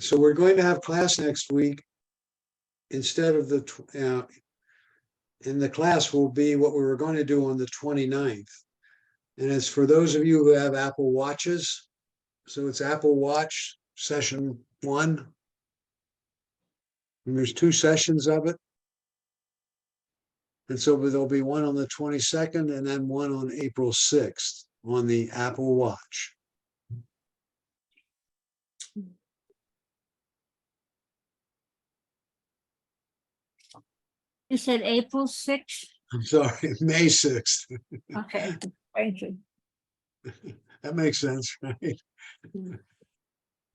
So we're going to have class next week instead of and the class will be what we were going to do on the 29th. And it's for those of you who have Apple Watches. So it's Apple Watch session 1. And there's 2 sessions of it. And so there'll be one on the 22nd and then one on April 6th on the Apple Watch. You said April 6th? I'm sorry, May 6th. Okay, thank you. That makes sense, right?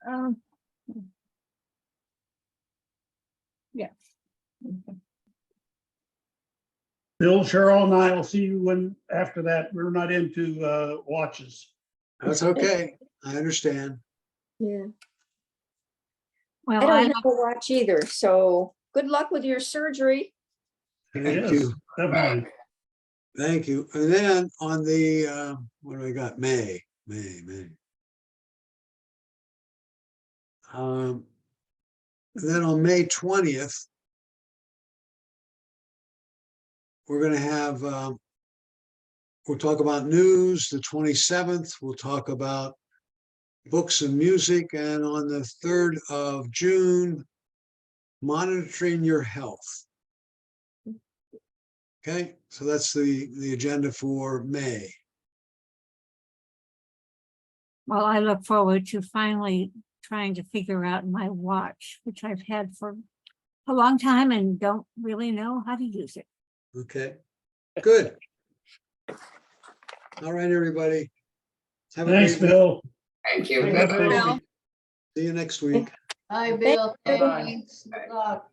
Um, yeah. Okay. Bill, Cheryl, and I will see you when, after that, we're not into watches. That's okay. I understand. Yeah. Well, I don't I have a watch either, so good luck with your surgery. Thank Yes, you. definitely. Thank you. And then on the, what do I got? May. And then on May 20th, we're going to have, we'll talk about news. The 27th, we'll talk about books and music. And on the 3rd of June, monitoring your health. Okay, so that's the agenda for May. Well, I look forward to finally trying to figure out my watch, which I've had for a long time and don't really know how to use it. Okay, good. All right, everybody. Have a Thanks, great week. Bill. Thank you. Have a good day. Bill. See you next week. Hi, Bill. you. Thanks. Good luck.